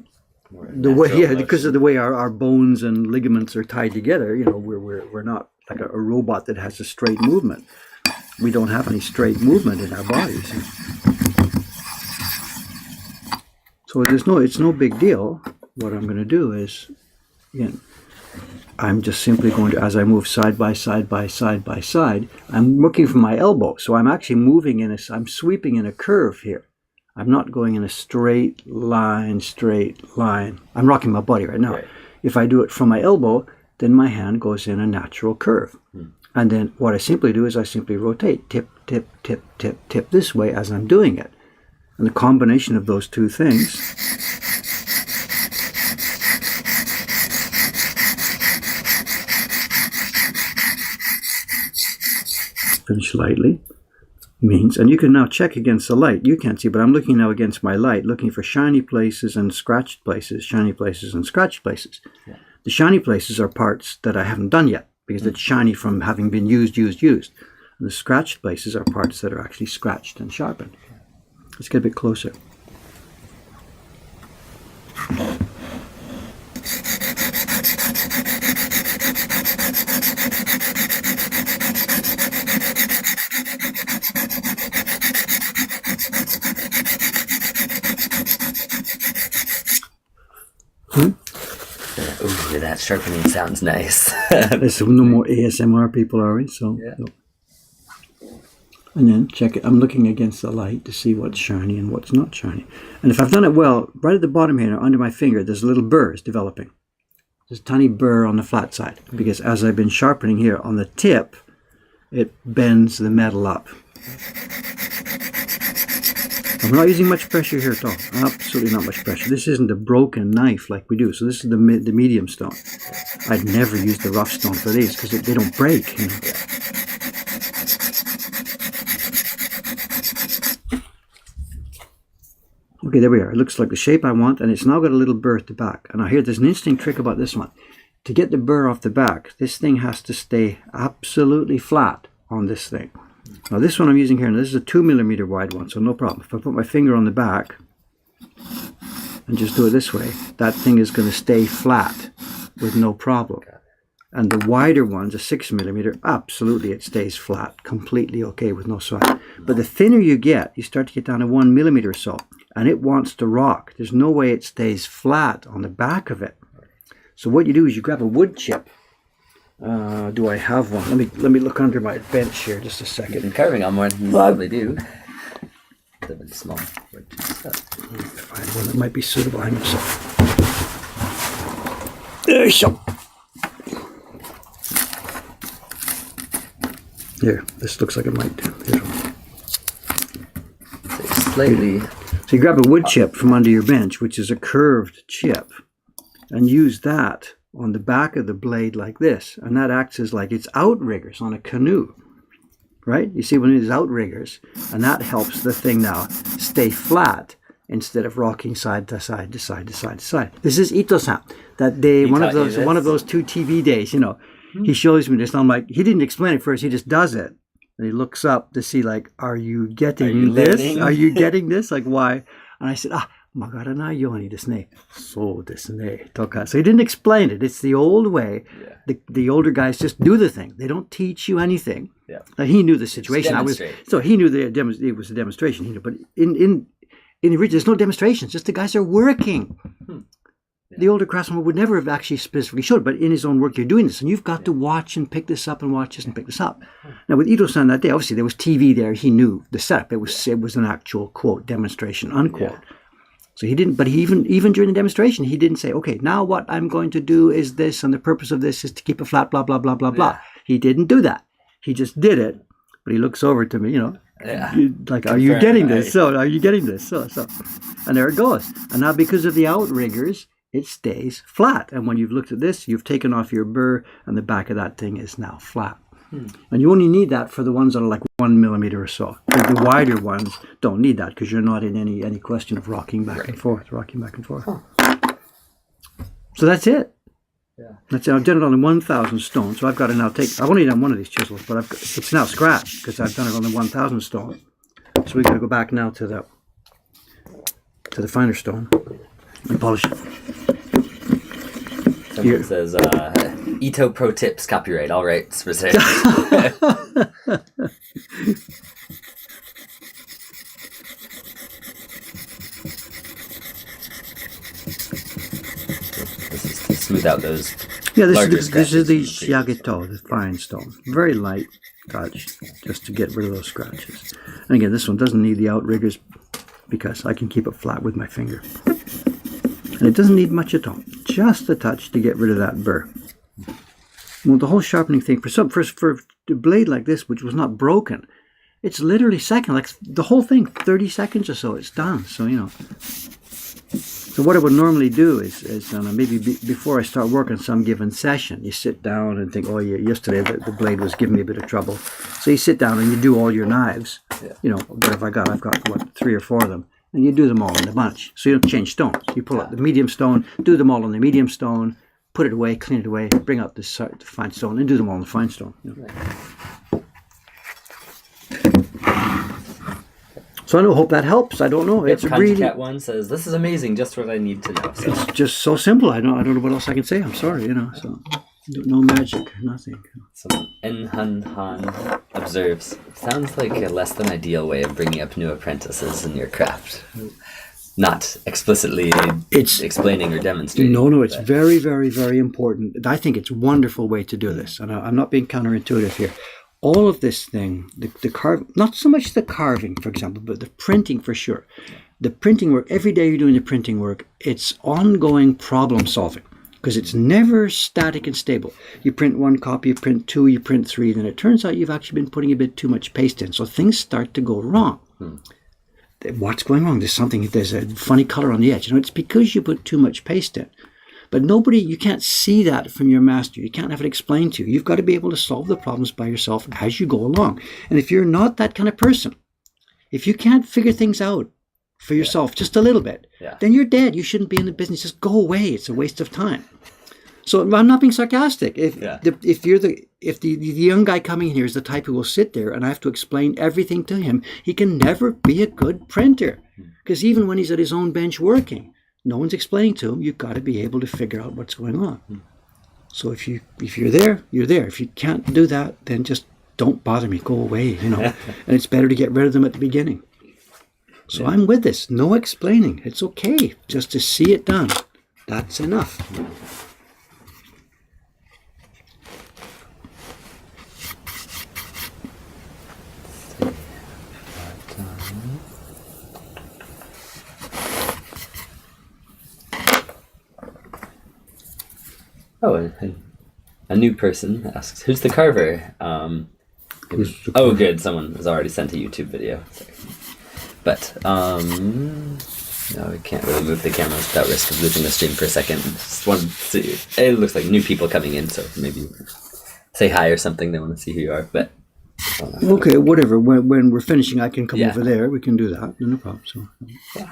the way, because of the way our bones and ligaments are tied together. We're not like a robot that has a straight movement. We don't have any straight movement in our bodies. So it's no big deal. What I'm going to do is, again, I'm just simply going to, as I move side by side by side by side, I'm looking for my elbow. So I'm actually moving I'm sweeping in a curve here. I'm not going in a straight line. I'm rocking my body right now. Right. If I do it from my elbow, then my hand goes in a natural curve. And then what I simply do is I simply rotate, tip, tip, tip, tip, tip this way as I'm doing it. And the combination of those two things finish lightly means, and you can now check against the light. You can't see, but I'm looking now against my light, looking for shiny places and scratched places, shiny places and scratched places. Yeah. The shiny places are parts that I haven't done yet, because it's shiny from having been used. And the scratched places are parts that are actually scratched and sharpened. Let's get a bit closer. Ooh, that sharpening sounds nice. There's no more ASMR people, are we? So, yeah. No. And then check it. I'm looking against the light to see what's shiny and what's not shiny. And if I've done it well, right at the bottom here, under my finger, there's a little burr is developing. There's a tiny burr on the flat side. Because as I've been sharpening here on the tip, it bends the metal up. And we're not using much pressure here at all. Absolutely not much pressure. This isn't a broken knife like we do. So this is the medium stone. I'd never use the rough stone for these because they don't break. You know? Okay, there we are. It looks like the shape I want, and it's now got a little burr at the back. And I hear there's an interesting trick about this one. To get the burr off the back, this thing has to stay absolutely flat on this thing. Now this one I'm using here, and this is a 2mm wide one, so no problem. If I put my finger on the back and just do it this way, that thing is going to stay flat with no problem. And the wider ones, a 6mm, absolutely it stays flat, completely okay with no sweat. But the thinner you get, you start to get down to 1mm or so, and it wants to rock. There's no way it stays flat on the back of it. So what you do is you grab a wood chip. Do I have one? Let me look under my bench here just a second. You've been carving on more than you probably do. It's a bit small. Find one that might be suitable. Hang on a second. There you go. Here, this looks like it might do. Here's one. Slightly. So you grab a wood chip from under your bench, which is a curved chip, and use that on the back of the blade like this, and that acts as like it's outriggers on a canoe, right? You see when it is outriggers, and that helps the thing now stay flat instead of rocking side to side to side to side to side. This is Ito-san. That day, one of those 2 TV days, you know, he shows me this, and I'm like, he didn't explain it first, he just does it. And he looks up to see, like, are you getting this? Are you getting this? Like, why? And I said, Magarana yoni desu ne. So desu ne. Toka. So he didn't explain it. It's the old way. Yeah. The older guys just do the thing. They don't teach you anything. Yeah. Now, he knew the situation. So he knew it was a demonstration. But in the original, there's no demonstrations. Just the guys are working. Yeah. The older craftsman would never have actually specifically showed it, but in his own work, you're doing this, and you've got to watch and pick this up and watch this and pick this up. Now, with Ito-san that day, obviously there was TV there. He knew the setup. It was an actual quote demonstration unquote. Yeah. So he didn't. But he even during the demonstration, he didn't say, "Okay, now what I'm going to do is this, and the purpose of this is to keep it flat." Blah blah blah blah blah. Yeah. He didn't do that. He just did it. But he looks over to me, you know. Yeah. Like, are you getting this? So, are you getting this? So, and there it goes. And now because of the outriggers, it stays flat. And when you've looked at this, you've taken off your burr, and the back of that thing is now flat. And you only need that for the ones that are like 1mm or so. The wider ones don't need that because you're not in any question of rocking back and forth. So that's it. Yeah. That's it. I've done it on 1,000 stone. So I've got to now I've only done one of these chisels, but it's now scratched because I've done it on the 1,000 stone. So we've got to go back now to the finer stone and polish it. Someone says, Ito Pro Tips copyright, all right, specific. This is to smooth out those. Yeah, this is the Shiageto, the fine stone. Very light touch, just to get rid of those scratches. And again, this one doesn't need the outriggers because I can keep it flat with my finger. And it doesn't need much at all. Just a touch to get rid of that burr. Well, the whole sharpening thing, for a blade like this, which was not broken, it's literally seconds. Like the whole thing, 30 seconds or so, it's done. So, you know. So what I would normally do is maybe before I start work on some given session, you sit down and think, oh, yeah, yesterday the blade was giving me a bit of trouble. So you sit down and you do all your knives. Yeah. You know, what have I got? I've got, 3 or 4 of them. And you do them all in a bunch. So you don't change stones. You pull out the medium stone, do them all on the medium stone, put it away, clean it away, bring out the fine stone, and do them all on the fine stone. You know. So I hope that helps. I don't know. It's really. Cat one says, "This is amazing. Just what I need to know." So. It's just so simple. I don't know what else I can say. I'm sorry. You know. So no magic, nothing. So Enhan Han observes, sounds like a less than ideal way of bringing up new apprentices in your craft. Not explicitly explaining or demonstrating. No, it's very, very, very important. I think it's a wonderful way to do this. And I'm not being counterintuitive here. all of this thing, the not so much the carving, for example, but the printing for sure. The printing work, every day you're doing the printing work, it's ongoing problem solving because it's never static and stable. You print one copy, you print two, you print three, then it turns out you've actually been putting a bit too much paste in. So things start to go wrong. What's going wrong? There's a funny color on the edge. It's because you put too much paste in. But you can't see that from your master. You can't have it explained to you. You've got to be able to solve the problems by yourself as you go along. And if you're not that kind of person, if you can't figure things out for yourself just a little bit, then you're dead. You shouldn't be in the business. Just go away. It's a waste of time. So I'm not being sarcastic. If the young guy coming in here is the type who will sit there and I have to explain everything to him, he can never be a good printer. Because even when he's at his own bench working, no one's explaining to him. You've got to be able to figure out what's going on. So if you're there, you're there. If you can't do that, then just don't bother me. Go away, And it's better to get rid of them at the beginning. So I'm with this. No explaining. It's okay. Just to see it done. That's enough. Oh, a new person asks, who's the carver? Good. Someone has already sent a YouTube video. Sorry. But, no, we can't really move the camera without risk of losing the stream for a second. Just wanted to see. It looks like new people coming in, so maybe say hi or something. They want to see who you are, but... Okay, whatever. When we're finishing, I can come over there. We can do that. No problem. So. Yeah.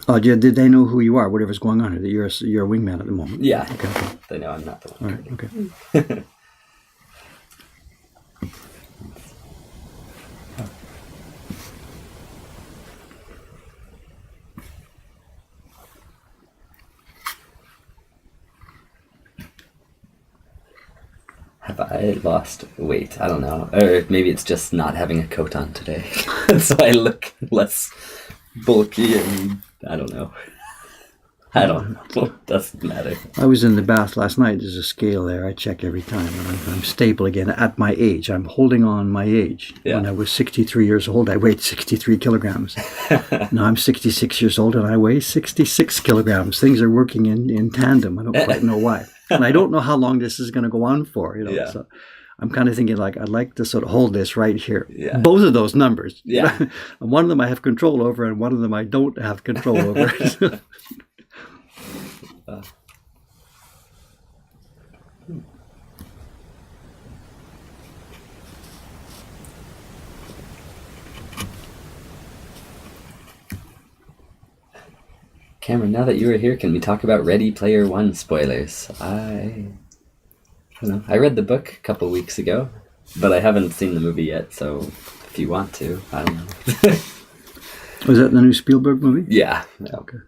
Oh, did they know who you are? Whatever's going on here, that you're a wingman at the moment. Yeah. Okay. They know I'm not the one. All right. Okay. Have I lost weight? I don't know. Or maybe it's just not having a coat on today. So I look less bulky and I don't know. It doesn't matter. I was in the bath last night. There's a scale there. I check every time. And I'm stable again at my age. I'm holding on my age. Yeah. When I was 63 years old, I weighed 63 kilograms. Now I'm 66 years old and I weigh 66 kilograms. Things are working in tandem. I don't quite know why. And I don't know how long this is going to go on for. So I'm kind of thinking I'd like to sort of hold this right here. Yeah. Both of those numbers. Yeah. And one of them I have control over and one of them I don't have control over. Cameron, now that you are here, can we talk about Ready Player One spoilers? I don't know. I read the book a couple weeks ago, but I haven't seen the movie yet, so if you want to, I don't know. Was that the new Spielberg movie? Yeah. Okay.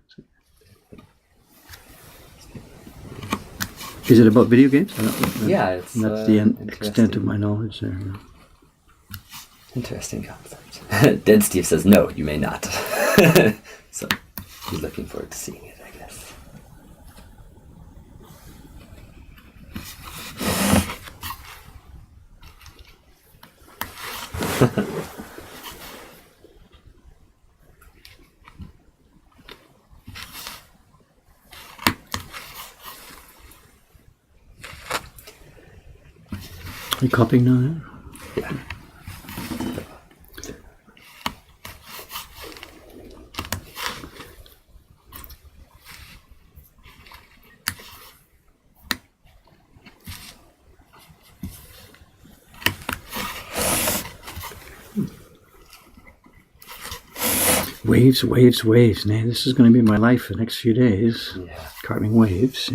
Is it about video games? Yeah, it's that's the extent of my knowledge there. Interesting concept. Dead Steve says, no, you may not. So he's looking forward to seeing it, I guess. Are you copying now? Yeah. Waves, waves, waves. Man, this is going to be my life for the next few days. Yeah. Carving waves,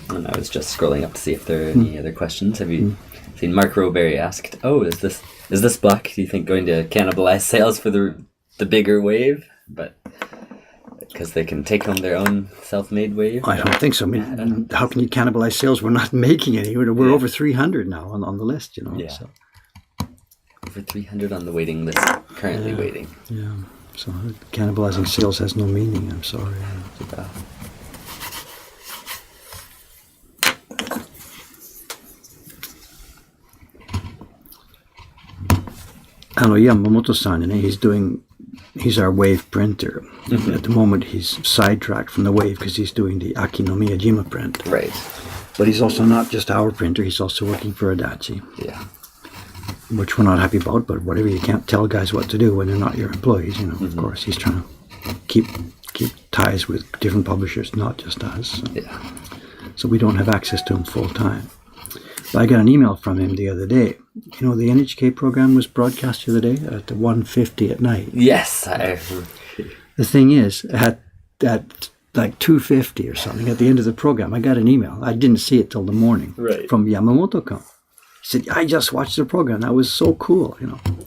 And I was just scrolling up to see if there are any other questions. Have you seen Mark Roberry asked, "Oh, is this block, do you think, going to cannibalize sales for the bigger wave?" But because they can take home their own self-made wave. I don't think so. I mean, how can you cannibalize sales? We're not making any. We're over 300 now on the list. Yeah. So. Over 300 on the waiting list, currently waiting. Yeah. So cannibalizing sales has no meaning. I'm sorry. Yamamoto-san, he's our wave printer. Mm-hmm. At the moment, he's sidetracked from the wave because he's doing the Aki no Miyajima print. Right. But he's also not just our printer, he's also working for Adachi. Yeah. Which we're not happy about, but whatever, you can't tell guys what to do when they're not your employees, Mm-hmm. Of course, he's trying to keep ties with different publishers, not just us. So. Yeah. So we don't have access to him full time. But I got an email from him the other day. The NHK program was broadcast the other day at 1:50 at night. Yes. The thing is, at like 2:50 or something, at the end of the program, I got an email. I didn't see it till the morning. Right. From Yamamoto-kun. He said, I just watched the program. That was so cool,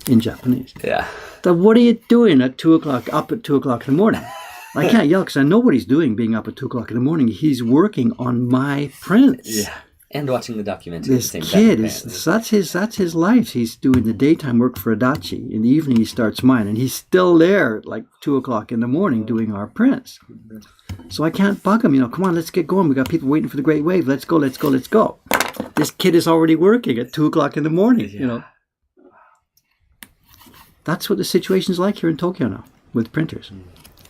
in Japanese. Yeah. So what are you doing at 2 o'clock, up at 2 o'clock in the morning? I can't yell because I know what he's doing being up at 2 o'clock in the morning. He's working on my prints. Yeah. And watching the documentary This at the same kid, time. that's his life. He's doing the daytime work for Adachi. In the evening, he starts mine. And he's still there at like 2 o'clock in the morning doing our prints. So I can't bug him. Come on, let's get going. We got people waiting for the great wave. Let's go. This kid is already working at 2 o'clock in the morning, That's what the situation's like here in Tokyo now with printers.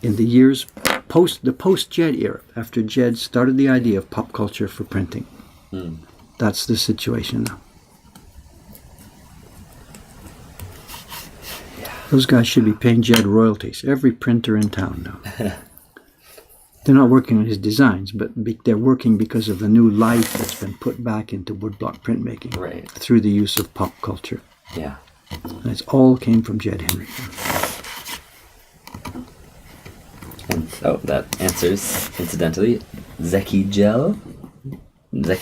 In the years post-Jed era, after Jed started the idea of pop culture for printing. That's the situation now. Yeah. Those guys should be paying Jed royalties. Every printer in town now. They're not working on his designs, but they're working because of the new life that's been put back into woodblock printmaking. Right. Through the use of pop culture. Yeah. And it all came from Jed Henry. And that answers, incidentally, Zeki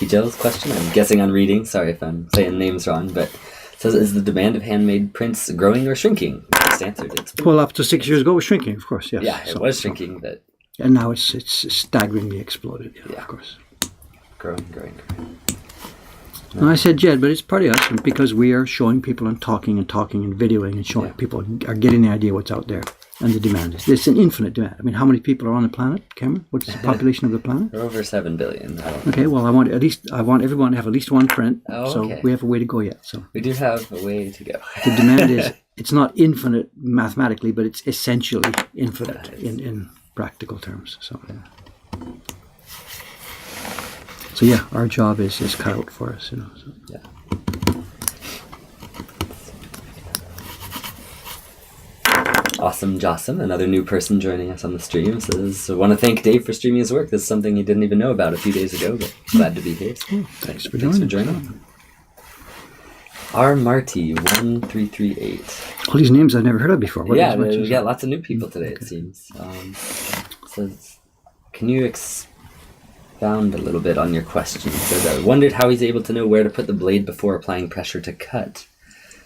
Gel's question. I'm guessing on reading. Sorry if I'm saying names wrong, but it says, is the demand of handmade prints growing or shrinking? Just answered it. Well, up to 6 years ago, it was shrinking, of course, yes. Yeah, it was shrinking, but... And now it's staggeringly exploded, of course. Growing. And I said Jed, but it's part of us because we are showing people and talking and videoing and showing people are getting the idea what's out there. And the demand is, it's an infinite demand. I mean, how many people are on the planet, Cameron? What's the population of the planet? We're over 7 billion. Okay, well, I want everyone to have at least one print. Oh, so we have a way to go yet. So we do have a way to go. The demand is, it's not infinite mathematically, but it's essentially infinite in practical terms. So yeah, our job is cut out for us, So. Yeah. Awesome Jossam, another new person joining us on the stream, says, I want to thank Dave for streaming his work. This is something he didn't even know about a few days ago, but glad to be here. So thanks for joining. R. Marty 1338. All these names I've never heard of before. We got lots of new people today, it seems. Says, can you expound a little bit on your question? Said, I wondered how he's able to know where to put the blade before applying pressure to cut.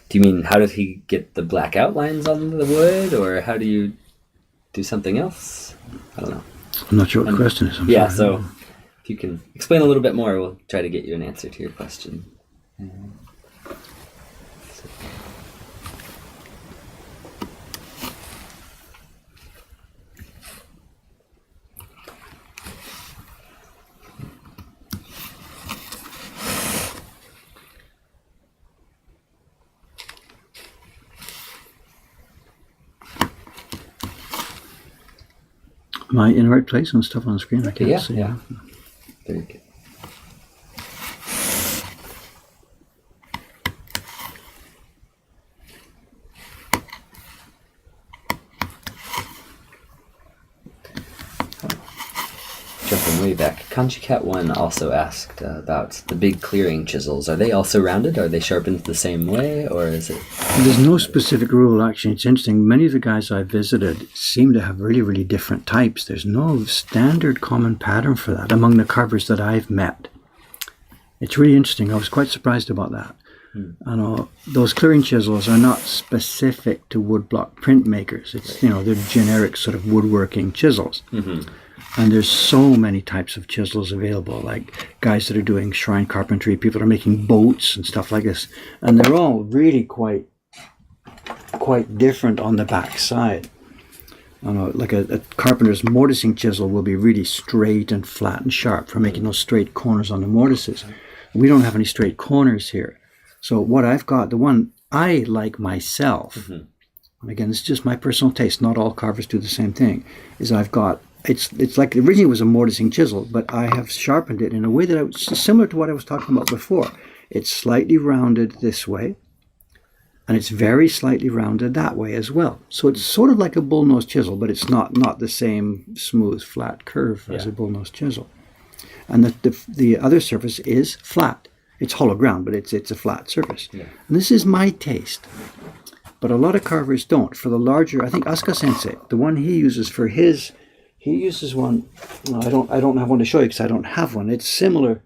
Do you mean, how did he get the black outlines on the wood, or how do you do something else? I don't know. I'm not sure what the question is. Sorry. So if you can explain a little bit more, we'll try to get you an answer to your question. Am I in the right place and stuff on the screen? I can't see. Yeah. Very good. Jumping way back, Kanji Cat 1 also asked about the big clearing chisels. Are they also rounded? Are they sharpened the same way, or is it... There's no specific rule, actually. It's interesting. Many of the guys I visited seem to have really, really different types. There's no standard common pattern for that among the carvers that I've met. It's really interesting. I was quite surprised about that. Those clearing chisels are not specific to woodblock printmakers. It's, they're generic sort of woodworking chisels. Mm-hmm. And there's so many types of chisels available, like guys that are doing shrine carpentry, people that are making boats and stuff like this. And they're all really quite different on the back side. Like a carpenter's mortising chisel will be really straight and flat and sharp for making those straight corners on the mortises. We don't have any straight corners here. So what I've got, the one I like myself, and again, it's just my personal taste, not all carvers do the same thing, is I've got, it's like originally it was a mortising chisel, but I have sharpened it in a way that was similar to what I was talking about before. It's slightly rounded this way, and it's very slightly rounded that way as well. So it's sort of like a bullnose chisel, but it's not the same smooth, flat curve as a bullnose chisel. And the other surface is flat. It's hollow ground, but it's a flat surface. Yeah. And this is my taste. But a lot of carvers don't. For the larger, I think Asuka Sensei, the one he uses for his, he uses one, well, I don't have one to show you because I don't have one. It's similar.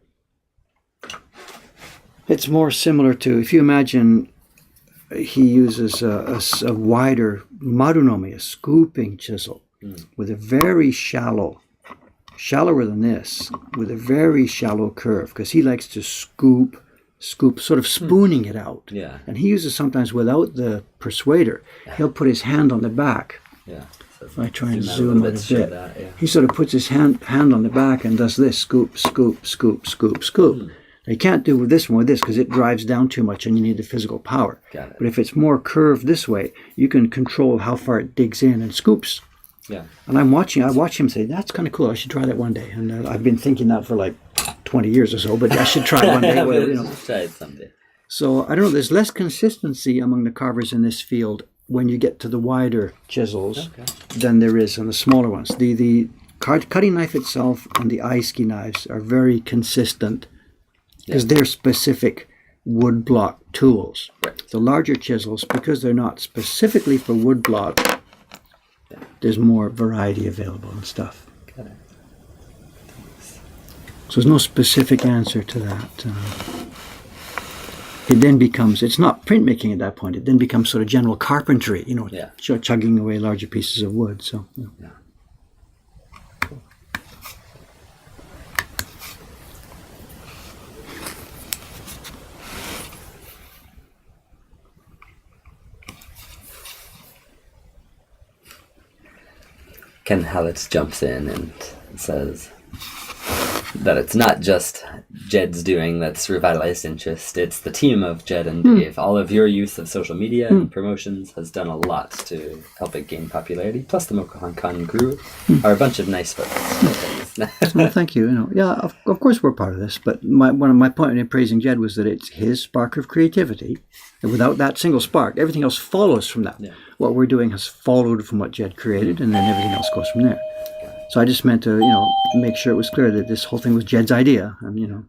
It's more similar to, if you imagine, he uses a wider marunomi, a scooping chisel, with a very shallower than this, with a very shallow curve, because he likes to scoop, sort of spooning it out. Yeah. And he uses sometimes without the persuader. He'll put his hand on the back. Yeah. So if I try and zoom out a bit. That, yeah. He sort of puts his hand on the back and does this, scoop, scoop, scoop, scoop, scoop. You can't do this one with this because it drives down too much and you need the physical power. Got it. But if it's more curved this way, you can control how far it digs in and scoops. Yeah. And I watch him say, that's kind of cool. I should try that one day. And I've been thinking that for like 20 years or so, but I should try it one day. Try it someday. So I don't know. There's less consistency among the carvers in this field when you get to the wider chisels than there is on the smaller ones. The cutting knife itself and the Aisuke knives are very consistent because they're specific wood block tools. Right. The larger chisels, because they're not specifically for wood block, there's more variety available and stuff. Got it. So there's no specific answer to that. It then becomes, it's not printmaking at that point, it then becomes sort of general carpentry, chugging away larger pieces of wood. So, Yeah. Ken Hallett jumps in and says that it's not just Jed's doing that's revitalized interest, it's the team of Jed and Dave. All of your use of social media and promotions has done a lot to help it gain popularity. Plus the Mokuhankan grew are a bunch of nice folks. Well, thank you. Of course we're part of this, but my point in praising Jed was that it's his spark of creativity. And without that single spark, everything else follows from that. Yeah. What we're doing has followed from what Jed created, and then everything else goes from there. So I just meant to, make sure it was clear that this whole thing was Jed's idea, and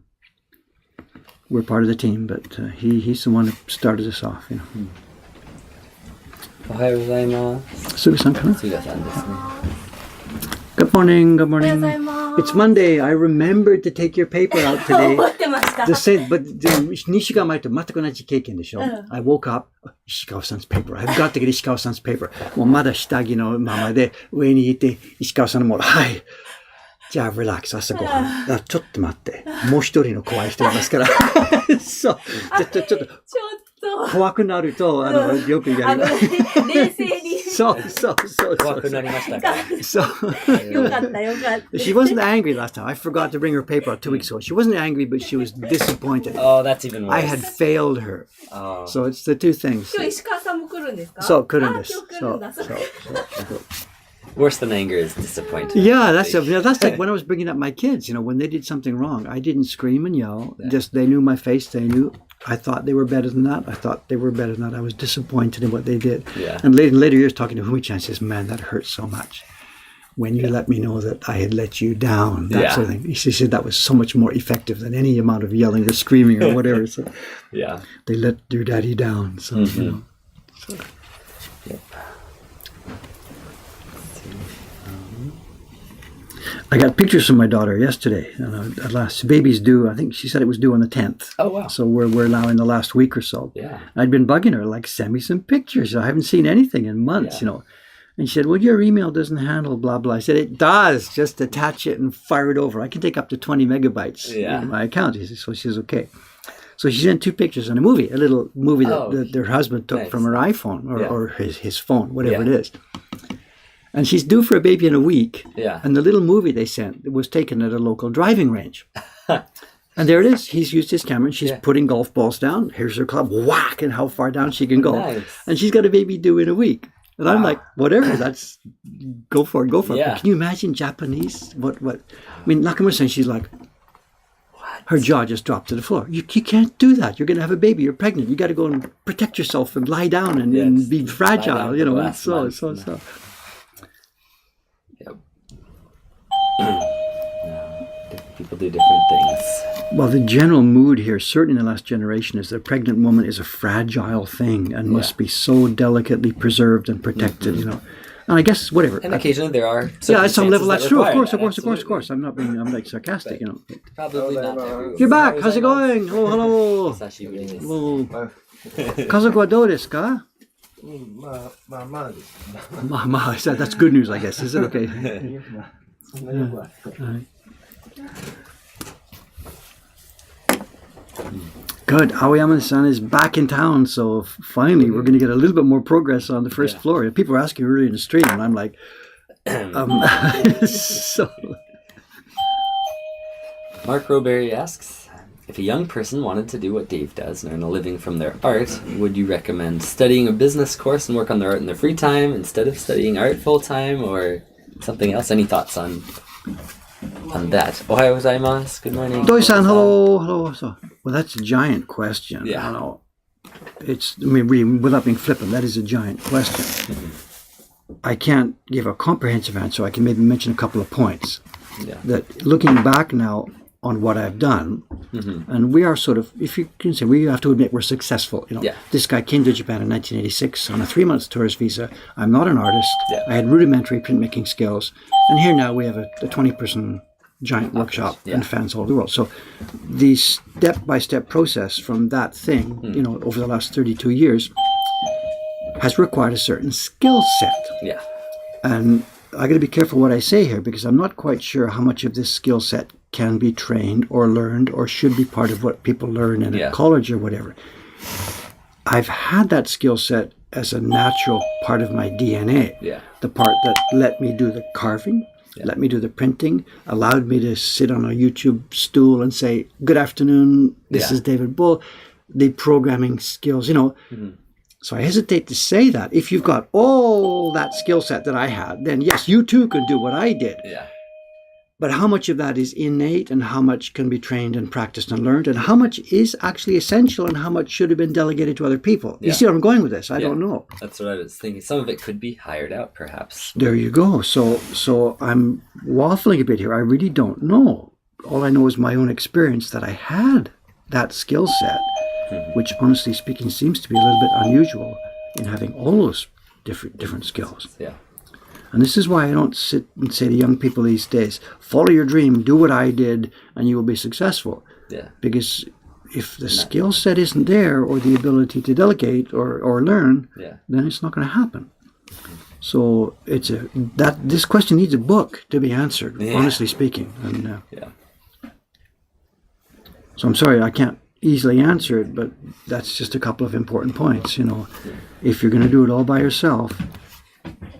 we're part of the team, but he's the one that started us off. Ohayou gozaimasu. Suga-san, come on. Suga-san desu ne. Good morning, good morning. It's Monday. I remembered to take your paper out today. The same, but 2週間前と全く同じ経験でしょ。I woke up, 石川さん's paper. I've got to get 石川さん's paper. もうまだ下着のままで上にいて石川さんのもの、はい。じゃあ、リラックス、朝ごはん。ちょっと待って。もう一人の怖い人いますから。そう。ちょっと。怖くなると、よくやります。冷静に。そう。怖くなりましたか。そう。よかった。She wasn't angry last time. I forgot to bring her paper out 2 weeks ago. She wasn't angry, but she was disappointed. Oh, that's even worse. I had failed her. Oh. So it's the two things. 今日石川さんも来るんですか？そう、来るんです。今日来るんだ。そう。Worse than anger is disappointment. Yeah, that's like when I was bringing up my kids, when they did something wrong. I didn't scream and yell. Yeah. Just they knew my face. They knew I thought they were better than that. I thought they were better than that. I was disappointed in what they did. Yeah. And later years talking to Fumi-chan, says, man, that hurts so much. When you let me know that I had let you down, that sort of thing. She said that was so much more effective than any amount of yelling or screaming or whatever. So they let your daddy down. So, So. Yep. I got pictures from my daughter yesterday. At last, baby's due. I think she said it was due on the 10th. Oh, wow. So we're now in the last week or so. Yeah. I'd been bugging her, like, send me some pictures. I haven't seen anything in months, And she said, well, your email doesn't handle blah, blah. I said, it does. Just attach it and fire it over. I can take up to 20 megabytes in my account. So she says, okay. So she sent 2 pictures on a little movie that her husband took from her iPhone or his phone, whatever it is. And she's due for a baby in a week. Yeah. And the little movie they sent was taken at a local driving range. And there it is. He's used his camera and she's Yeah. putting golf balls down. Here's her club, whack, and how far down she can go. Nice. And she's got a baby due in a week. And I'm Wow. like, whatever, that's, go for it. Yeah. But can you imagine Japanese? What? I mean, Nakamura-san, she's like, her jaw just dropped to the floor. You can't do that. You're going to have a baby. You're pregnant. You got to go and protect yourself and lie down and, Yes. and be Lie fragile, down you for know. the And last so. month. Yep. People do different things. Well, the general mood here, certainly in the last generation, is that a pregnant woman is a fragile thing and must be so delicately preserved and protected, you know. And I guess, whatever. And occasionally there are. Yeah, at some level, that's true. Of course. Absolutely. I'm like sarcastic, you know. Probably not everyone. You're back. How's it going? Hello. Sashiburi desu. Hello. Kazoku wa dou desu ka? まあまあです。 That's good news, I guess. Is it okay? そんなよくは。 Good. Aoyama-san is back in town, so finally we're going to get a little bit more progress on the first floor. People are asking early in the stream, and I'm like, so. Mark Roberry asks, if a young person wanted to do what Dave does and earn a living from their art, would you recommend studying a business course and work on their art in their free time instead of studying art full time or something else? Any thoughts on that? Ohayou gozaimasu. Good morning. Doi-san, hello. So, well, that's a giant question. Yeah. I don't know. Really, without being flippant, that is a giant question. I can't give a comprehensive answer. I can maybe mention a couple of points. Yeah. That looking back now on what I've done, and we are sort of, if you can say, we have to admit we're successful. You know, Yeah. This guy came to Japan in 1986 on a 3-month tourist visa. I'm not an artist. Yeah. I had rudimentary printmaking skills, and here now we have a 20-person giant workshop Yeah. and fans all over the world. So the step-by-step process from that thing, you know, over the last 32 years, has required a certain skill set. Yeah. And I got to be careful what I say here because I'm not quite sure how much of this skill set can be trained or learned or should be part of what people learn in a college or whatever. I've had that skill set as a natural part of my DNA. Yeah. The part that let me do the carving, let me do the printing, allowed me to sit on a YouTube stool and say, good afternoon, this is David Bull. The programming skills, you know. So I hesitate to say that. If you've got all that skill set that I had, then yes, you too can do what I did. Yeah. But how much of that is innate and how much can be trained and practiced and learned and how much is actually essential and how much should have been delegated to other people? You see where I'm going with this? I don't know. That's what I was thinking. Some of it could be hired out, perhaps. There you go. So I'm waffling a bit here. I really don't know. All I know is my own experience that I had that skill set, which honestly speaking seems to be a little bit unusual in having all those different skills. Yeah. And this is why I don't sit and say to young people these days, follow your dream, do what I did, and you will be successful. Yeah. Because if the skill set isn't there or the ability to delegate or learn, then it's not going to happen. So this question needs a book to be answered, honestly speaking. And so I'm sorry I can't easily answer it, but that's just a couple of important points. You know, if you're going to do it all by yourself,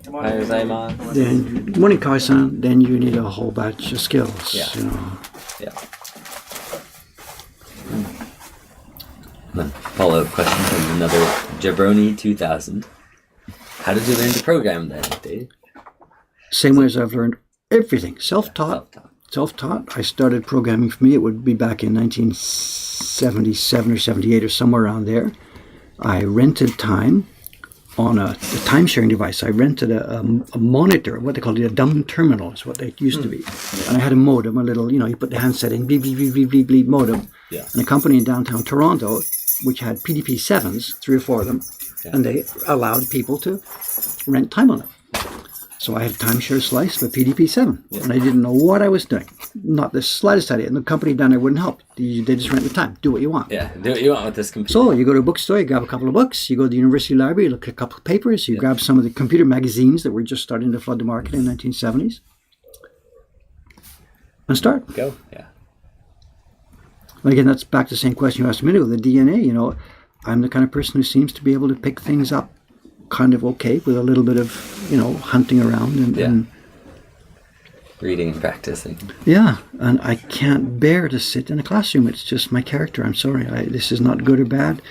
then morning Kai-san, then you need a whole batch of skills. Yeah. You know. Yeah. Then follow-up question from another Jabroni 2000. How did you learn to program then, Dave? Same way as I've learned everything. Self-taught. Self-taught. I started programming, for me, it would be back in 1977 or 78 or somewhere around there. I rented time on a time-sharing device. I rented a monitor, what they called it, a dumb terminal is what they used to be. And I had a modem, a little, you put the handset in, bleep, bleep, bleep, bleep, bleep, bleep, modem. Yeah. And a company in downtown Toronto, which had PDP-7s, 3 or 4 of them, and they allowed people to rent time on it. So I had a timeshare slice of a PDP-7, and I didn't know what I was doing. Not the slightest idea. And the company down there wouldn't help. They just rent the time. Do what you want. Yeah, do what you want with this computer. So you go to a bookstore, you grab a couple of books, you go to the university library, you look at a couple of papers, you grab some of the computer magazines that were just starting to flood the market in the 1970s, and start. Go, yeah. And again, that's back to the same question you asked a minute ago, the DNA, I'm the kind of person who seems to be able to pick things up kind of okay with a little bit of, hunting around and reading and practicing. Yeah, and I can't bear to sit in a classroom. It's just my character. I'm sorry. This is not good or bad,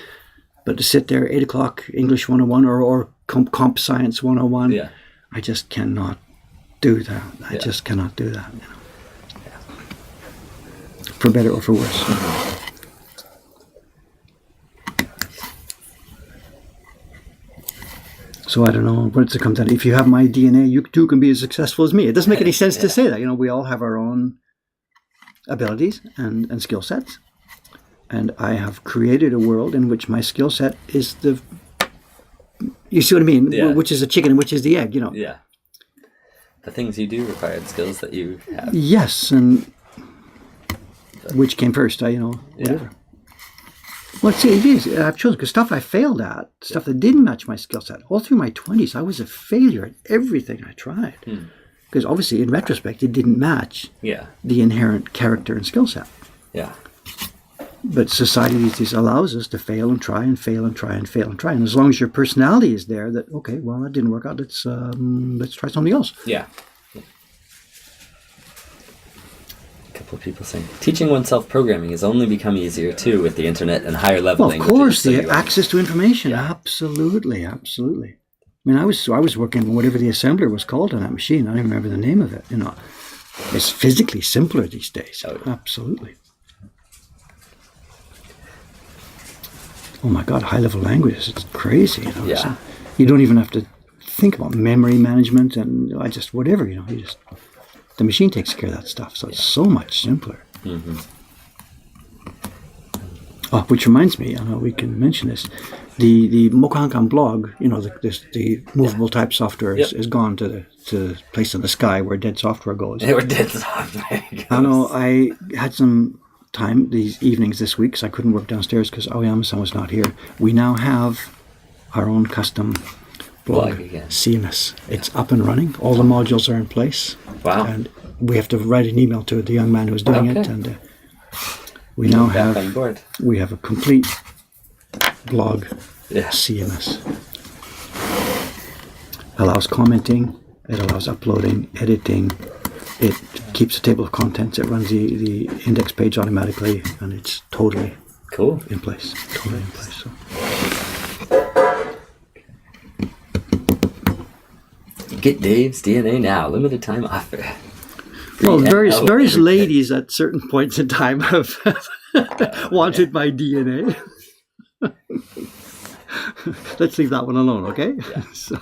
but to sit there 8 o'clock English 101 or comp science 101, Yeah. I just cannot do that. I Yeah. just cannot do that. For better or for worse. So I don't know what it comes down to. If you have my DNA, you too can be as successful as me. It doesn't make any sense to say that. We all have our own abilities and skill sets. And I have created a world in which my skill set is you see what I mean? Yeah. Which is the chicken and which is the egg, Yeah. The things you do require the skills that you have. Yes, and which came first, whatever. Well, see, it is. I've chosen because stuff I failed at, stuff that didn't match my skill set. All through my 20s, I was a failure at everything I tried. Because obviously, in retrospect, it didn't match the inherent character and skill set. Yeah. But society these days allows us to fail and try and fail and try and fail and try. And as long as your personality is there, that, okay, well, that didn't work out. Let's try something else. Yeah. A couple of people saying teaching oneself programming has only become easier too with the internet and higher level Well, of languages. course, So the you- access to information. Absolutely, absolutely. I mean, I was working on whatever the assembler was called on that machine. I don't remember the name of it. It's physically simpler these days. Oh, yeah. Absolutely. Oh my God, high-level languages. It's crazy. Yeah. You don't even have to think about memory management and whatever, the machine takes care of that stuff. So it's so much simpler. Mm-hmm. Oh, which reminds me, I know we can mention this. The Mokankan blog, the movable type software is gone to the place in the sky where dead software goes. They were dead software. I know I had some time these evenings this week because I couldn't work downstairs because Aoyama-san was not here. We now have our own custom blog again. CMS. It's up and running. All the modules are in place. Wow. And we have to write an email to the young man who's doing it, and we now Back on board. have a complete blog Yeah. CMS. Allows commenting, it allows uploading, editing, it keeps a table of contents, it runs the index page automatically, and it's totally Cool. in place. Totally in place. So. Get Dave's DNA now. Limited time offer. Well, various Every- ladies at certain points in time have wanted my DNA. Let's leave that one alone, okay? Yeah. So,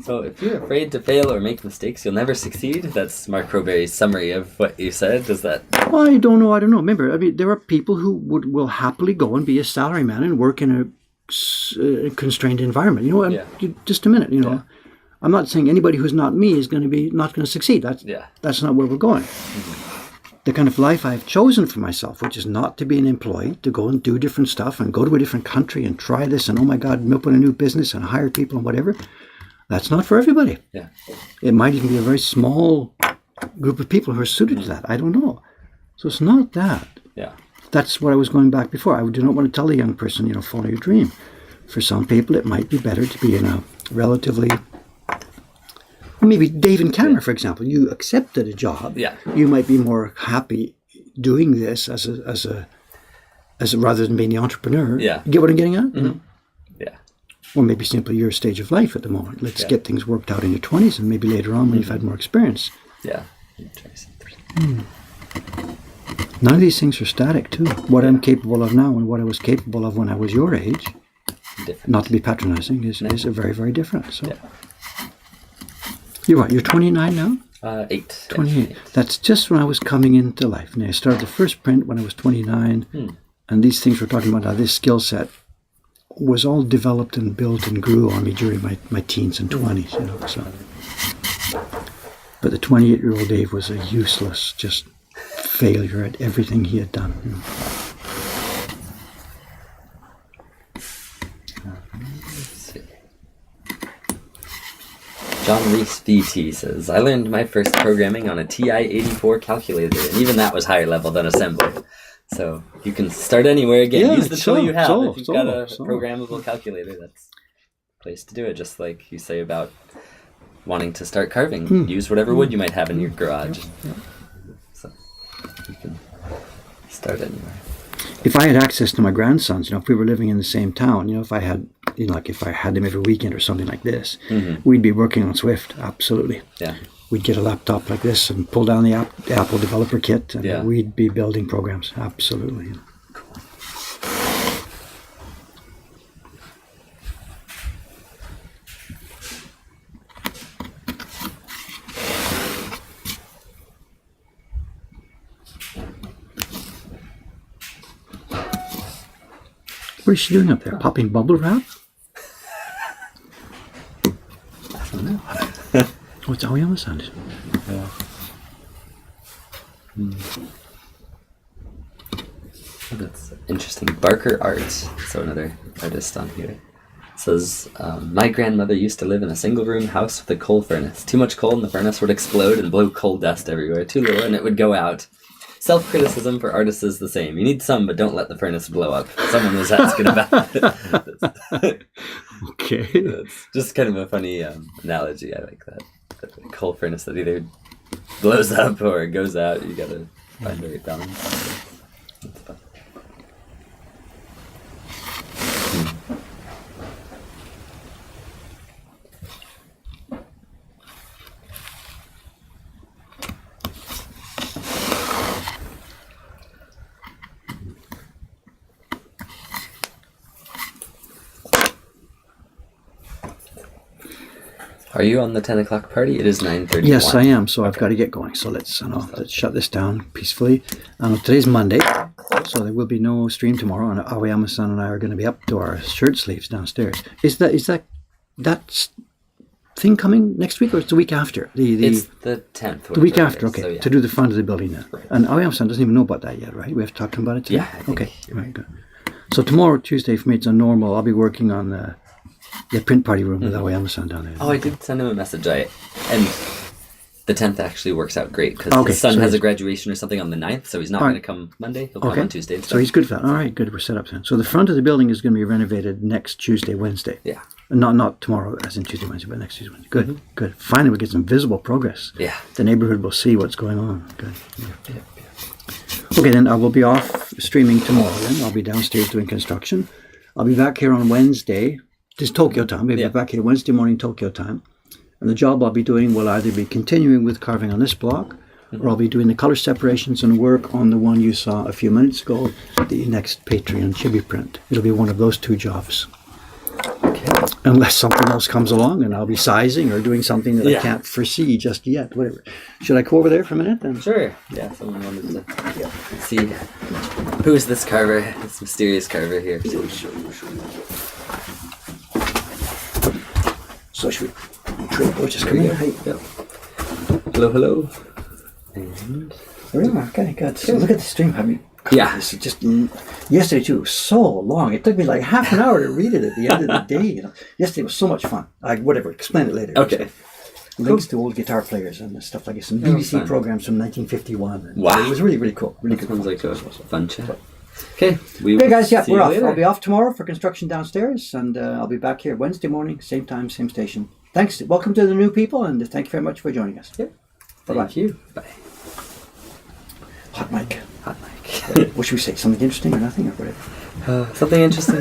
So if you're afraid to fail or make mistakes, you'll never succeed. That's Mark Roberry's summary of what you said. Does that? I don't know. Remember, there are people who will happily go and be a salaryman and work in a constrained environment. Just a minute. Yeah. I'm not saying anybody who's not me is going to not going to succeed. That's not where we're going. The kind of life I've chosen for myself, which is not to be an employee, to go and do different stuff and go to a different country and try this and oh my God, open a new business and hire people and whatever. That's not for everybody. Yeah. It might even be a very small group of people who are suited to that. I don't know. So it's not that. Yeah. That's what I was going back before. I do not want to tell a young person, follow your dream. For some people, it might be better to be in a relatively... Maybe Dave and Cameron, for example, you accepted a job. Yeah. You might be more happy doing this as a rather than being the entrepreneur. Yeah. You get what I'm getting at? Mm-hmm. Yeah. Or maybe simply your stage of life at the moment. Let's get things worked out in your 20s and maybe later on when you've had more experience. Yeah. None of these things are static too. What I'm capable of now and what I was capable of when I was your age, Different. not to be patronizing, is a very, very different. So. Yeah. You're what? You're 29 now? 8. 28. That's just when I was coming into life. Now, I started the first print when I was 29, and these things we're talking about now, this skill set was all developed and built and grew on me during my teens and 20s. So. But the 28-year-old Dave was a useless, just failure at everything he had done. John Reese VT says, I learned my first programming on a TI-84 calculator, and even that was higher level than assembly. So you can start anywhere again. Yeah, Use the tool you have. If you've got a so. programmable calculator, that's the place to do it. Just like you say about wanting to start carving, use whatever wood you might have in your garage. So you can start anywhere. If I had access to my grandsons, if we were living in the same town, if I had, if I had them every weekend or something like this, we'd be working on Swift. Absolutely. Yeah. We'd get a laptop like this and pull down the Apple developer kit, and we'd be building programs. Absolutely. Cool. What is she doing up there? Popping bubble wrap? I don't know. Oh, it's Aoyama-san. Yeah. That's interesting. Barker Art, so another artist on here, says, my grandmother used to live in a single-room house with a coal furnace. Too much coal and the furnace would explode and blow coal dust everywhere. Too little and it would go out. Self-criticism for artists is the same. You need some, but don't let the furnace blow up. Someone was asking about it. Okay. It's just kind of a funny analogy. I like that. The coal furnace that either blows up or goes out. You gotta find the right balance. That's fun. Are you on the 10 o'clock party? It is 9:31. Yes, I am. So I've got to get going. So let's shut this down peacefully. Today's Monday, so there will be no stream tomorrow. And Aoyama-san and I are going to be up to our shirt sleeves downstairs. Is that thing coming next week, or it's the week after? It's the 10th. The week after, okay. So, yeah. To do the front of the building then. Right. And Aoyama-san doesn't even know about that yet, right? We have to talk to him about it today? Yeah. I think okay. Right, good. So tomorrow, Tuesday, for me, it's a normal. I'll be working on the print party room with Aoyama-san down there. Oh, I did send him a message. And the 10th actually works out great because his son has a graduation or something on the 9th, so he's not going to come Monday. He'll come on Tuesday instead. So he's good for that. All right, good. We're set up then. So the front of the building is going to be renovated next Tuesday, Wednesday. Yeah. Not tomorrow, as in Tuesday, Wednesday, but next Tuesday, Wednesday. Good, good. Finally, we get some visible progress. Yeah. The neighborhood will see what's going on. Good. Yeah. Okay, then I will be off streaming tomorrow. Then I'll be downstairs doing construction. I'll be back here on Wednesday. This is Tokyo time. We'll be back here Wednesday morning, Tokyo time. And the job I'll be doing will either be continuing with carving on this block, or I'll be doing the color separations and work on the one you saw a few minutes ago, the next Patreon chibi print. It'll be one of those two jobs. Okay. Unless something else comes along and I'll be sizing or doing something that I can't foresee just yet. Whatever. Should I go over there for a minute? Then? Sure. Yeah, someone wanted to see who's this carver, this mysterious carver here. So should we just come in? Hello, hello. And there we are. Okay, good. So look at the stream. This is just yesterday too. Was so long. It took me like half an hour to read it at the end of the day. Yesterday was so much fun. Whatever. Explain it later. Okay. Links to old guitar players and stuff like this. Some BBC programs from 1951. Wow. It was really, really cool. Really good. Sounds like a fun chat. Okay. Okay, guys. Yeah, we're off. Later. I'll be off tomorrow for construction downstairs, and I'll be back here Wednesday morning, same time, same station. Thanks. Welcome to the new people, and thank you very much for joining us. Yep. Bye-bye. Thank you. Bye. Hot mic. Hot mic. What should we say? Something interesting or nothing or whatever? Something interesting.